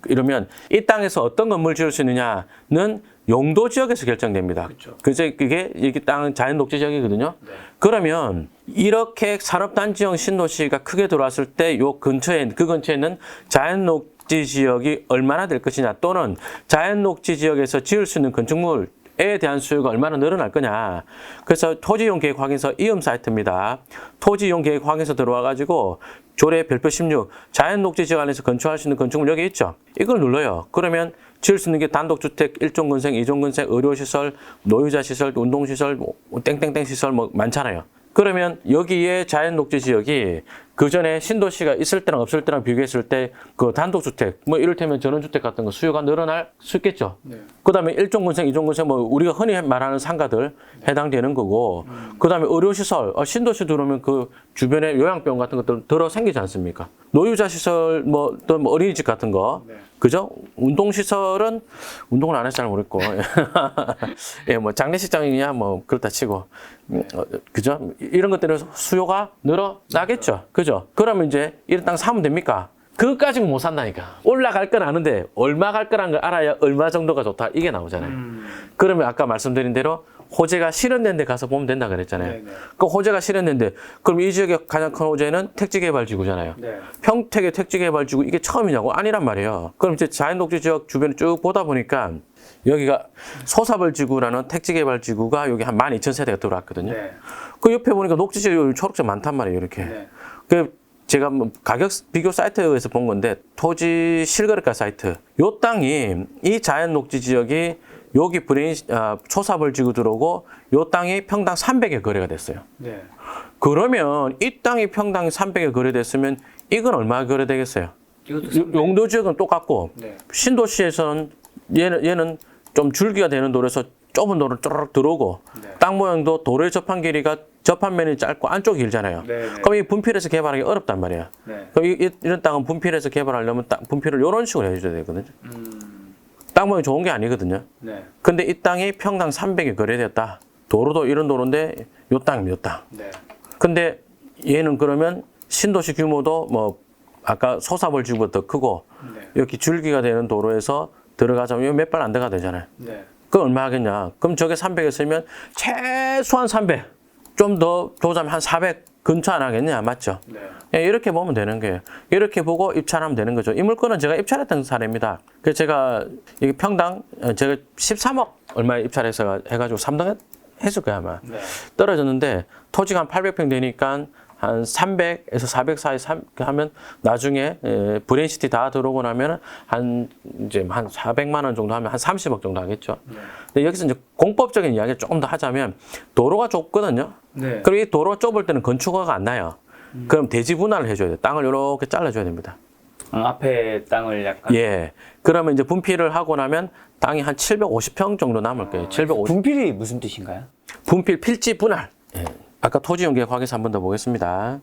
이러면 이 땅에서 어떤 건물 지을 수 있느냐는 용도 지역에서 결정됩니다. 그렇죠. 그래서 그게 이게 땅은 자연녹지 지역이거든요. 네. 그러면 이렇게 산업단지형 신도시가 크게 들어왔을 때 요 근처에 그 근처에는 자연녹지 지역이 얼마나 될 것이냐 또는 자연녹지 지역에서 지을 수 있는 건축물에 대한 수요가 얼마나 늘어날 거냐. 그래서 토지이용 계획 확인서 이음 사이트입니다. 토지이용 계획 확인서 들어와 가지고 조례 별표 16 자연녹지 지역 안에서 건축할 수 있는 건축물 여기 있죠. 이걸 눌러요. 그러면 지을 수 있는 게 단독주택, 1종 건설, 2종 건설, 의료시설, 노유자 시설, 운동시설, 뭐 땡땡땡 시설 뭐 많잖아요. 그러면 여기에 자연녹지 지역이 그 전에 신도시가 있을 때랑 없을 때랑 비교했을 때 그 단독주택, 뭐 이를테면 전원주택 같은 거 수요가 늘어날 수 있겠죠. 네. 그 다음에 1종 건설, 2종 건설, 뭐 우리가 흔히 말하는 상가들 해당되는 거고, 그 다음에 의료시설, 신도시 들어오면 그 주변에 요양병원 같은 것들 들어 생기지 않습니까? 노유자 시설, 뭐 또 뭐 어린이집 같은 거, 네. 그죠? 운동시설은 운동을 안 해서 잘 모르겠고, 예, 뭐 장례식장이냐 뭐 그렇다 치고, 그죠? 이런 것들은 수요가 늘어나겠죠, 그죠? 그러면 이제 이런 땅 사면 됩니까? 그것까지는 못 산다니까. 올라갈 건 아는데 얼마 갈 거라는 걸 알아야 얼마 정도가 좋다 이게 나오잖아요. 그러면 아까 말씀드린 대로 호재가 실현된 데 가서 보면 된다 그랬잖아요. 네네. 그 호재가 실현된데 그럼 이 지역의 가장 큰 호재는 택지개발지구잖아요. 네. 평택의 택지개발지구 이게 처음이냐고? 아니란 말이에요. 그럼 이제 자연녹지 지역 주변을 쭉 보다 보니까 여기가 소사벌지구라는 택지개발지구가 여기 한 12,000세대가 들어왔거든요. 네. 그 옆에 보니까 녹지 지역이 초록색 많단 말이에요. 이렇게. 네. 그 제가 뭐 가격 비교 사이트에서 본 건데 토지 실거래가 사이트 요 땅이 이 자연녹지 지역이 여기 초사벌지구 들어오고 요 땅이 평당 300에 거래가 됐어요. 네. 그러면 이 땅이 평당 300에 거래됐으면 이건 얼마 거래되겠어요? 이것도 용도 지역은 똑같고 네. 신도시에서는 얘는 좀 줄기가 되는 도로에서 좁은 도로 쪼르륵 들어오고 네. 땅 모양도 도로의 접한 길이가 접한면이 짧고 안쪽이 길잖아요. 네, 네. 그럼 이 분필해서 개발하기 어렵단 말이에요. 네. 그럼 이런 땅은 분필해서 개발하려면 분필을 이런 식으로 해줘야 되거든요. 땅 모양이 좋은 게 아니거든요. 네. 근데 이 땅이 평당 300에 거래됐다. 도로도 이런 도로인데 요 땅이 요 땅. 네. 근데 얘는 그러면 신도시 규모도 뭐 아까 소사벌지구보다 더 크고 네. 이렇게 줄기가 되는 도로에서 들어가자면 몇 발 안 들어가 되잖아요. 네. 그 얼마 하겠냐? 그럼 저게 300이었으면 최소한 300. 좀 더 조사하면 한 400 근처 안 하겠냐? 맞죠? 네. 예, 이렇게 보면 되는 거예요. 이렇게 보고 입찰하면 되는 거죠. 이 물건은 제가 입찰했던 사례입니다. 그래서 제가 이게 평당 제가 13억 얼마에 입찰해서 해가지고 3등 했을 거야 아마. 네. 떨어졌는데 토지가 한 800평 되니까 한 300에서 400 사이 하면 나중에 브레인시티 다 들어오고 나면 한 이제 한 400만 원 정도 하면 한 30억 정도 하겠죠. 네. 근데 여기서 이제 공법적인 이야기를 조금 더 하자면 도로가 좁거든요. 네. 그리고 이 도로 좁을 때는 건축허가 안 나요. 그럼 대지 분할을 해줘야 돼요. 땅을 이렇게 잘라줘야 됩니다. 앞에 땅을 약간. 예. 그러면 이제 분필을 하고 나면 땅이 한 750평 정도 남을 거예요. 750. 분필이 무슨 뜻인가요? 분필 필지 분할. 예. 아까 토지용계획 확인서 한 번 더 보겠습니다.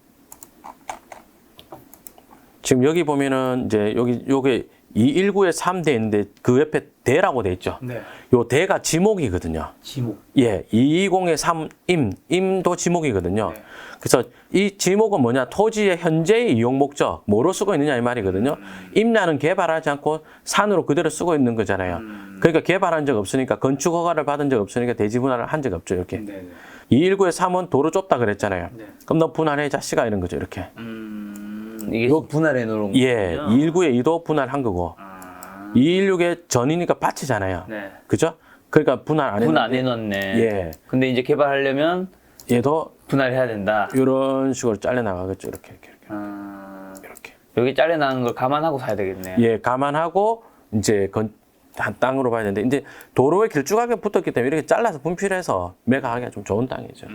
지금 여기 보면은 이제 요게 219에 3대 있는데 그 옆에 대라고 돼 있죠. 네. 요 대가 지목이거든요. 지목. 예, 220에 3임, 임도 지목이거든요. 네. 그래서 이 지목은 뭐냐? 토지의 현재의 이용 목적, 뭐로 쓰고 있느냐 이 말이거든요. 임야는 개발하지 않고 산으로 그대로 쓰고 있는 거잖아요. 그러니까 개발한 적 없으니까 건축 허가를 받은 적 없으니까 대지 분할을 한 적 없죠, 이렇게. 네. 219에 3은 도로 좁다 그랬잖아요. 네. 그럼 너 분할해 자식아 이런 거죠, 이렇게. 이게 분할해 놓은 거군요. 예, 219에 2도 분할한 거고, 216에 전이니까 밭이잖아요. 네. 그죠? 그러니까 분할 안 했는데. 분 안 해놨네. 예. 근데 이제 개발하려면 얘도 분할해야 된다. 이런 식으로 잘려나가겠죠. 이렇게. 이렇게. 여기 잘려나는 걸 감안하고 사야 되겠네요. 예, 감안하고 이제 한 땅으로 봐야 되는데 이제 도로에 길쭉하게 붙었기 때문에 이렇게 잘라서 분필해서 매각하기가 좀 좋은 땅이죠.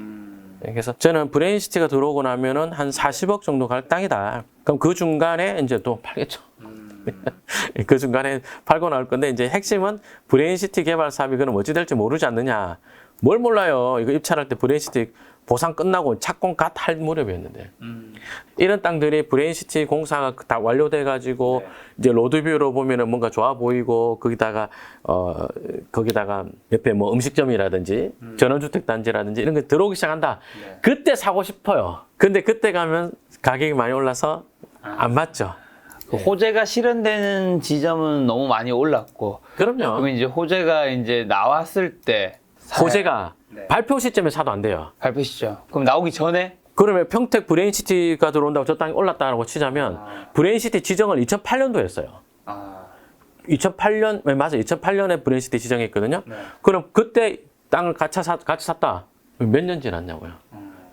그래서 저는 브레인시티가 들어오고 나면은 한 40억 정도 갈 땅이다. 그럼 그 중간에 이제 또 팔겠죠. 그 중간에 팔고 나올 건데 이제 핵심은 브레인시티 개발 사업이 그럼 어찌 될지 모르지 않느냐. 뭘 몰라요. 이거 입찰할 때 브레인시티 보상 끝나고 착공 갓 할 무렵이었는데 이런 땅들이 브레인시티 공사가 다 완료돼 가지고 이제 로드뷰로 보면은 뭔가 좋아 보이고 거기다가 옆에 뭐 음식점이라든지 전원주택 단지라든지 이런 게 들어오기 시작한다. 그때 사고 싶어요. 근데 그때 가면 가격이 많이 올라서 안 맞죠. 그 호재가 실현되는 지점은 너무 많이 올랐고. 그럼요. 그러면 이제 호재가 이제 나왔을 때 호재가 발표 시점에 사도 안 돼요. 발표시죠. 그럼 나오기 전에 그러면 평택 브레인시티가 들어온다고 저 땅이 올랐다라고 치자면 브레인시티 지정을 2008년도 했어요. 2008년, 맞아. 2008년에 브레인시티 지정했거든요. 네. 그럼 그때 땅을 같이 샀다. 몇 년 지났냐고요.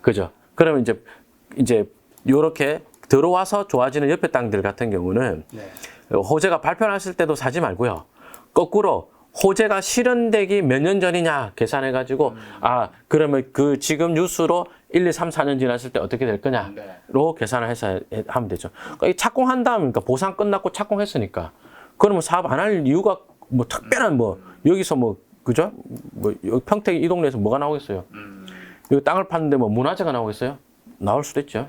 그죠? 그러면 이제 요렇게 들어와서 좋아지는 옆에 땅들 같은 경우는 호재가 발표했을 때도 사지 말고요. 거꾸로 호재가 실현되기 몇 년 전이냐 계산해가지고 그러면 그 지금 뉴스로 1, 2, 3, 4년 지났을 때 어떻게 될 거냐로 계산을 해서 하면 되죠. 그러니까 착공한 다음이니까 보상 끝났고 착공했으니까 그러면 사업 안 할 이유가 뭐 특별한 뭐 여기서 뭐 그죠? 뭐 여기 평택 이 동네에서 뭐가 나오겠어요? 여기 땅을 파는데 뭐 문화재가 나오겠어요? 나올 수도 있죠.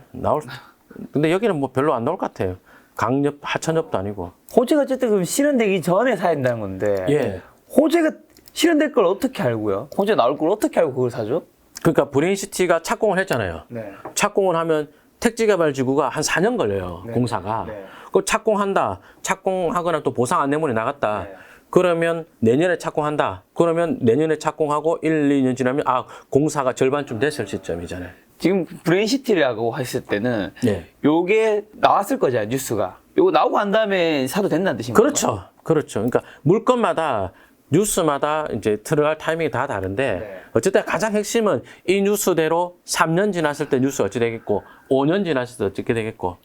근데 여기는 뭐 별로 안 나올 것 같아요. 강옆, 하천옆도 아니고. 호재가 어쨌든 그럼 실현되기 전에 사야 된다는 건데. 예. 호재가 실현될 걸 어떻게 알고요? 호재 나올 걸 어떻게 알고 그걸 사죠? 그러니까 브레인시티가 착공을 했잖아요. 네. 착공을 하면 택지개발지구가 한 4년 걸려요. 공사가. 그 착공한다. 착공하거나 또 보상 안내문이 나갔다. 그러면 내년에 착공한다. 그러면 내년에 착공하고 1, 2년 지나면 공사가 절반쯤 됐을 시점이잖아요. 지금 브레인시티라고 했을 때는 예. 요게 나왔을 거잖아요, 뉴스가. 요거 나오고 난 다음에 사도 된다는 뜻인가요? 그렇죠. 그렇죠. 그러니까 물건마다 뉴스마다 이제 들어갈 타이밍이 다 다른데 어쨌든 가장 핵심은 이 뉴스대로 3년 지났을 때 뉴스 어찌 되겠고 5년 지났을 때 어떻게 되겠고.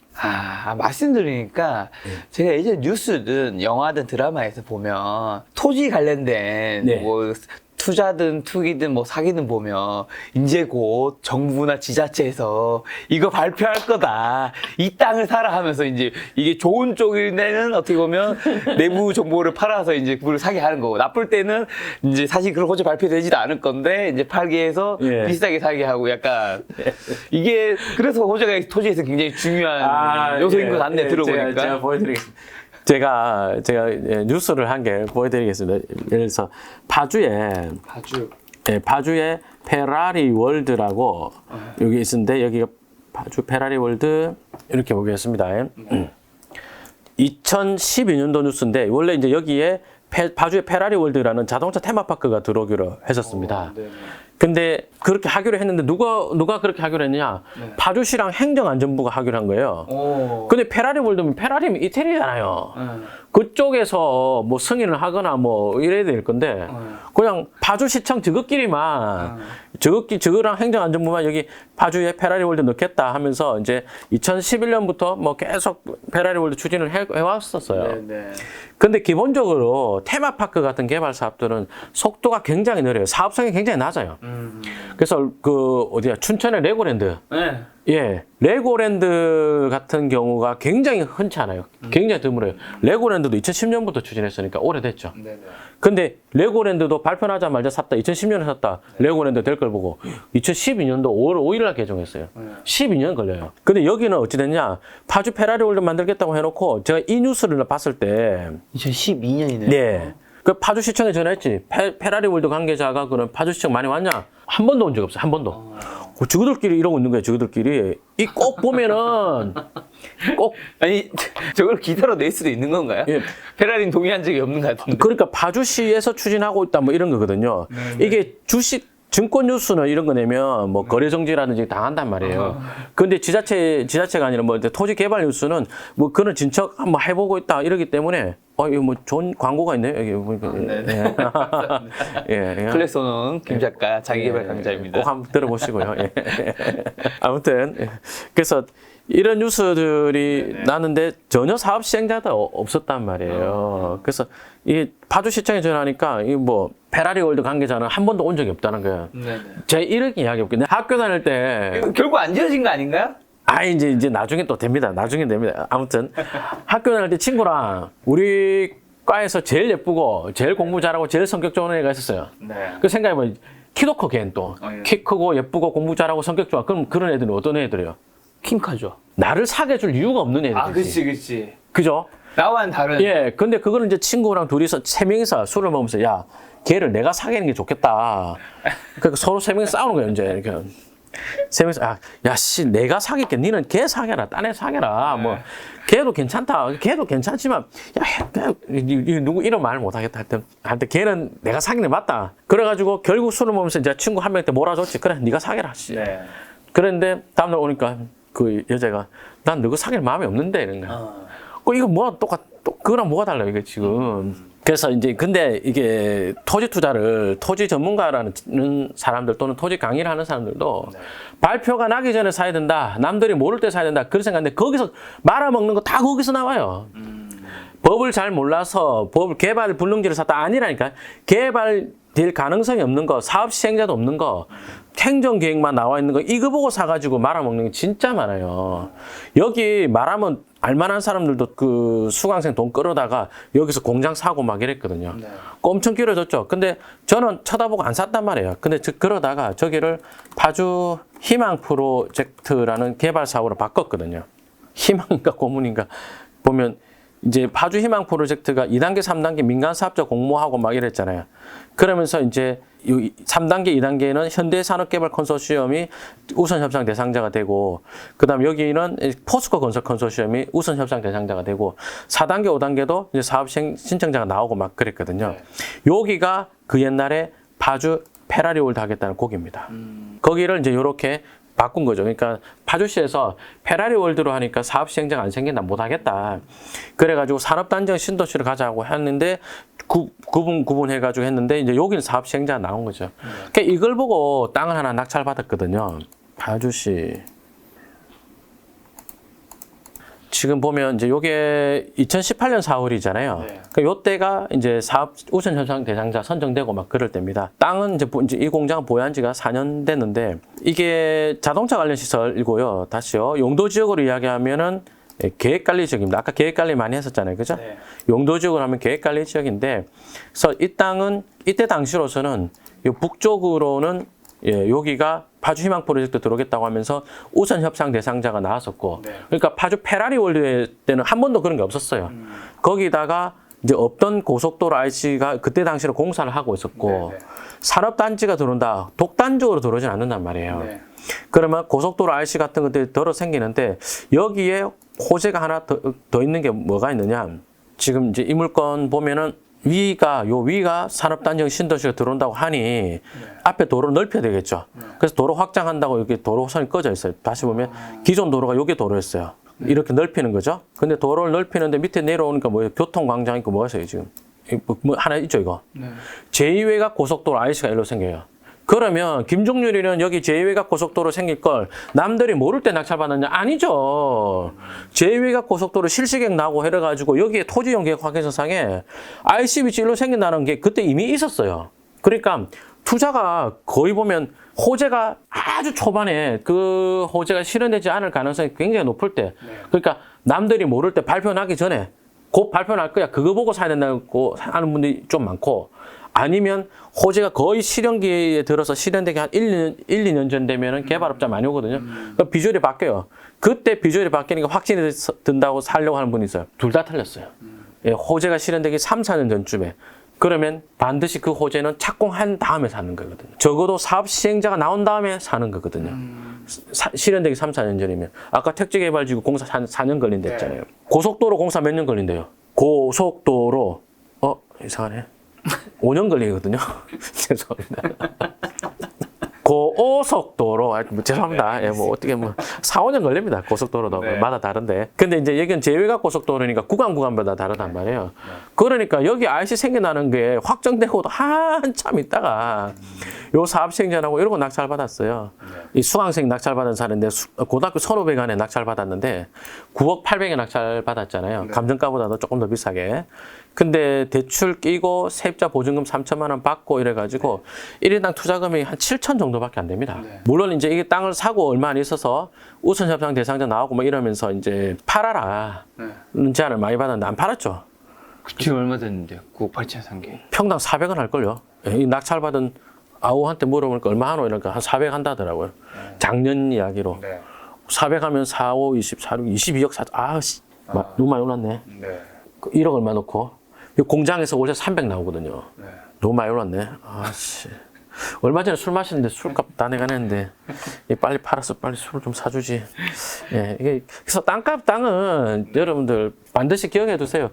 말씀드리니까 제가 예전에 뉴스든 영화든 드라마에서 보면 토지 관련된 뭐 투자든 투기든 뭐 사기든 보면 이제 곧 정부나 지자체에서 이거 발표할 거다. 이 땅을 사라 하면서 이제 이게 좋은 쪽일 때는 어떻게 보면 내부 정보를 팔아서 이제 그걸 사게 하는 거고 나쁠 때는 이제 사실 그런 호재 발표되지도 않을 건데 이제 팔게 해서 비싸게 사게 하고 약간 이게 그래서 호재가 토지에서 굉장히 중요한 요소인 것 같네 들어보니까. 제가 보여드리겠습니다. 제가 뉴스를 한 개 보여드리겠습니다. 예를 들어서 파주에 페라리 월드라고 여기 있는데 여기가 파주 페라리 월드 이렇게 보겠습니다. 2012년도 뉴스인데 원래 이제 여기에 파주에 페라리 월드라는 자동차 테마파크가 들어오기로 했었습니다. 네. 근데 그렇게 하기로 했는데 누가 그렇게 하기로 했느냐? 네. 파주시랑 행정안전부가 하기로 한 거예요. 근데 페라리 월드면 페라리면 이태리잖아요. 그쪽에서 뭐 승인을 하거나 뭐 이래야 될 건데 그냥 파주시청 저것끼리만 저거랑 행정안전부만 여기 파주에 페라리 월드 넣겠다 하면서 이제 2011년부터 뭐 계속 페라리 월드 추진을 해왔었어요. 네. 근데 기본적으로 테마파크 같은 개발 사업들은 속도가 굉장히 느려요. 사업성이 굉장히 낮아요. 그래서 어디야 춘천의 레고랜드. 네. 예, 레고랜드 같은 경우가 굉장히 흔치 않아요. 굉장히 드물어요. 레고랜드도 2010년부터 추진했으니까 오래됐죠. 네. 근데 레고랜드도 발표하자마자 샀다. 2010년에 샀다. 레고랜드 될 걸 보고 2012년도 5월 5일날 개정했어요. 12년 걸려요. 근데 여기는 어찌 됐냐? 파주 페라리 월드 만들겠다고 해놓고 제가 이 뉴스를 봤을 때 2012년이네요. 네. 그 파주시청에 전화했지. 페라리 월드 관계자가 그런 파주시청 많이 왔냐? 한 번도 온 적 없어요. 한 번도. 저들끼리 이러고 있는 거예요. 저들끼리. 이 꼭 보면은 꼭 아니 저걸 기사로 낼 수도 있는 건가요? 예. 페라리는 동의한 적이 없는 것 같은데. 그러니까 파주시에서 추진하고 있다 뭐 이런 거거든요. 이게 증권 뉴스는 이런 거 내면 뭐 거래 정지라든지 당한단 말이에요. 근데 지자체가 아니라 뭐 토지 개발 뉴스는 뭐 그런 진척 한번 해보고 있다 이러기 때문에 이거 뭐 좋은 광고가 있네요. 여기 보니까. 네네. 예. 클래소는 김 작가 자기개발 강좌입니다. 꼭 한번 들어보시고요. 예. 아무튼 그래서 이런 뉴스들이 나는데 전혀 사업 시행자도 없었단 말이에요. 그래서 이 파주시청에 전화하니까 이 뭐 페라리 월드 관계자는 한 번도 온 적이 없다는 거예요. 네네. 제가 이렇게 이야기해볼게요. 학교 다닐 때 결국 안 지어진 거 아닌가요? 이제 나중에 또 됩니다. 나중에 됩니다. 아무튼 학교 다닐 때 친구랑 우리 과에서 제일 예쁘고 제일 공부 잘하고 제일 성격 좋은 애가 있었어요. 네. 그 생각해보면 키도 커 걔는 또. 예. 키 크고 예쁘고 공부 잘하고 성격 좋아. 그럼 그런 애들은 어떤 애들이에요? 킹카죠. 나를 사귀어 줄 이유가 없는 애들이지. 그치. 그죠? 나와는 다른. 예. 근데 그거는 이제 친구랑 둘이서 세 명이서 술을 먹으면서 야, 걔를 내가 사귀는 게 좋겠다. 그러니까 서로 세 명이 싸우는 거예요, 이제. 이렇게. 세 명이서 야, 씨, 내가 사귈게. 니는 걔 사귀라. 딴 애 사귀라. 뭐, 걔도 괜찮다. 걔도 괜찮지만, 야, 누구 이런 말 못 하겠다. 하여튼 걔는 내가 사귀는 게 맞다. 그래가지고 결국 술을 먹으면서 이제 친구 한 명한테 몰아줬지. 그래, 네가 사귀라. 씨. 네. 그랬는데 다음날 오니까 그 여자가 난 너가 사귈 마음이 없는데 이런 거야. 이거 뭐가 그거랑 뭐가 달라요, 이게 지금. 그래서 이제 근데 이게 토지 투자를 토지 전문가라는 사람들 또는 토지 강의를 하는 사람들도 발표가 나기 전에 사야 된다. 남들이 모를 때 사야 된다. 그런 생각인데 거기서 말아먹는 거 다 거기서 나와요. 법을 잘 몰라서 개발 불능지를 샀다 아니라니까. 개발될 가능성이 없는 거, 사업 시행자도 없는 거, 행정 계획만 나와 있는 거 이거 보고 사가지고 말아먹는 게 진짜 많아요. 여기 말하면 알만한 사람들도 그 수강생 돈 끌어다가 여기서 공장 사고 막 이랬거든요. 엄청 길어졌죠. 근데 저는 쳐다보고 안 샀단 말이에요. 근데 그러다가 저기를 파주 희망 프로젝트라는 개발 사업으로 바꿨거든요. 희망인가 고문인가 보면 이제 파주 희망 프로젝트가 2단계, 3단계 민간 사업자 공모하고 막 이랬잖아요. 그러면서 이제 3단계, 2단계는 현대산업개발 컨소시엄이 우선 협상 대상자가 되고, 그 다음 여기는 포스코 건설 컨소시엄이 우선 협상 대상자가 되고, 4단계, 5단계도 이제 사업 신청자가 나오고 막 그랬거든요. 여기가 그 옛날에 파주 페라리 월드 하겠다는 곡입니다. 거기를 이제 이렇게 바꾼 거죠. 그러니까 파주시에서 페라리 월드로 하니까 사업 시행자가 안 생긴다, 못 하겠다. 그래가지고 산업단지형 신도시를 가자고 했는데 구분해가지고 했는데 이제 여기는 사업 시행자가 나온 거죠. 그러니까 이걸 보고 땅을 하나 낙찰받았거든요. 파주시. 지금 보면 이제 요게 2018년 4월이잖아요. 그러니까 요때가 이제 사업 우선 협상 대상자 선정되고 막 그럴 때입니다. 땅은 이제 이 공장은 보유한 지가 4년 됐는데 이게 자동차 관련 시설이고요. 다시요. 용도 지역으로 이야기하면은 계획관리 지역입니다. 아까 계획관리 많이 했었잖아요. 그죠? 네. 용도 지역으로 하면 계획관리 지역인데 그래서 이 땅은 이때 당시로서는 요 북쪽으로는 여기가 파주 희망 프로젝트 들어오겠다고 하면서 우선 협상 대상자가 나왔었고, 그러니까 파주 페라리 월드 때는 한 번도 그런 게 없었어요. 거기다가 이제 없던 고속도로 IC가 그때 당시로 공사를 하고 있었고, 산업단지가 들어온다. 독단적으로 들어오진 않는단 말이에요. 그러면 고속도로 IC 같은 것들이 덜어 생기는데 여기에 호재가 하나 더 있는 게 뭐가 있느냐? 지금 이제 이 물건 보면은 요 위가 산업단지형 신도시가 들어온다고 하니 앞에 도로를 넓혀야 되겠죠. 그래서 도로 확장한다고 여기 도로선이 꺼져 있어요. 다시 보면 기존 도로가 여기 도로였어요. 이렇게 넓히는 거죠. 근데 도로를 넓히는데 밑에 내려오니까 뭐예요? 교통광장 있고 뭐가 있어요, 지금? 뭐 하나 있죠, 이거? 제2외곽 고속도로 IC가 일로 생겨요. 그러면 김종률이는 여기 제2외곽 고속도로 생길 걸 남들이 모를 때 낙찰받았냐? 아니죠. 제2외곽 고속도로 실시계획 나오고 해가지고 여기에 토지용 계획 확인서상에 ICBC 일로 생긴다는 게 그때 이미 있었어요. 그러니까 투자가 거의 보면 호재가 아주 초반에 그 호재가 실현되지 않을 가능성이 굉장히 높을 때, 그러니까 남들이 모를 때 발표 나기 전에 곧 발표 날 거야. 그거 보고 사야 된다고 하는 분들이 좀 많고, 아니면 호재가 거의 실현기에 들어서 실현되기 한 1, 2년 전 되면은 개발업자 많이 오거든요. 그러니까 비주얼이 바뀌어요. 그때 비주얼이 바뀌니까 확신이 든다고 살려고 하는 분이 있어요. 둘 다 틀렸어요. 예, 호재가 실현되기 3, 4년 전쯤에. 그러면 반드시 그 호재는 착공한 다음에 사는 거거든요. 적어도 사업 시행자가 나온 다음에 사는 거거든요. 실현되기 3, 4년 전이면. 아까 택지개발지구 공사 4년 걸린다 했잖아요. 고속도로 공사 몇 년 걸린대요? 고속도로, 이상하네. 5년 걸리거든요. 죄송합니다. 고속도로, 죄송합니다. 예, 뭐, 어떻게 4, 5년 걸립니다. 고속도로도. 마다 다른데. 근데 이제 여기는 제2외곽 고속도로니까 구간마다 다르단 말이에요. 그러니까 여기 IC 생겨나는 게 확정되고도 한참 있다가 요 사업 시행자라고 이러고 낙찰 받았어요. 이 수강생 낙찰 받은 사례인데 고등학교 선후배간에 낙찰 받았는데 9억 800에 낙찰 받았잖아요. 감정가보다도 조금 더 비싸게. 근데 대출 끼고 세입자 보증금 3천만 원 받고 이래가지고 1인당 투자금이 한 7천 정도밖에 안 됩니다. 물론 이제 이게 땅을 사고 얼마 안 있어서 우선협상 대상자 나오고 뭐 이러면서 이제 팔아라 제안을 많이 받았는데 안 팔았죠. 지금 얼마 됐는데요? 9억 8천 산 게. 평당 400원 할걸요. 이 낙찰 받은 아우한테 물어보니까 얼마 하노 이러니까 한 400 한다더라고요. 작년 이야기로. 400 하면 4, 5, 20, 4, 6, 22억 너무 많이 올랐네. 1억 얼마 넣고 공장에서 올해 300 나오거든요. 너무 많이 올랐네. 아씨. 얼마 전에 술 마셨는데 술값 다 내가 냈는데 빨리 팔아서 빨리 술을 좀 사주지. 예, 이게 그래서 땅은 여러분들 반드시 기억해 두세요.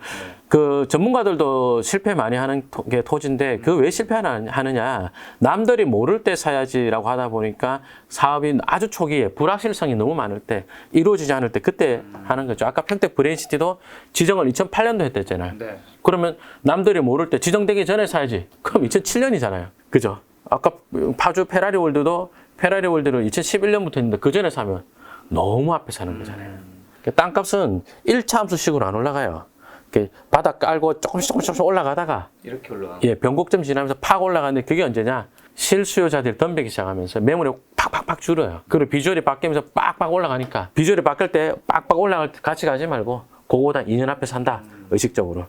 그 전문가들도 실패 많이 하는 게 토지인데 그 왜 실패하느냐? 남들이 모를 때 사야지라고 하다 보니까 사업이 아주 초기에 불확실성이 너무 많을 때 이루어지지 않을 때 그때 하는 거죠. 아까 평택 브레인시티도 지정을 2008년도 했댔잖아요. 그러면 남들이 모를 때 지정되기 전에 사야지. 그럼 2007년이잖아요. 그죠? 아까 파주 페라리월드를 2011년부터 했는데 그 전에 사면 너무 앞에 사는 거잖아요. 땅값은 1차 함수식으로 안 올라가요. 바닥 깔고 조금씩 올라가다가 이렇게 올라가. 예, 변곡점 지나면서 팍 올라가는데 그게 언제냐? 실수요자들이 덤비기 시작하면서 매물이 팍팍팍 줄어요. 그리고 비주얼이 바뀌면서 빡빡 올라가니까 비주얼이 바뀔 때 빡빡 올라갈 때 같이 가지 말고 그거보다 2년 앞에 산다. 의식적으로.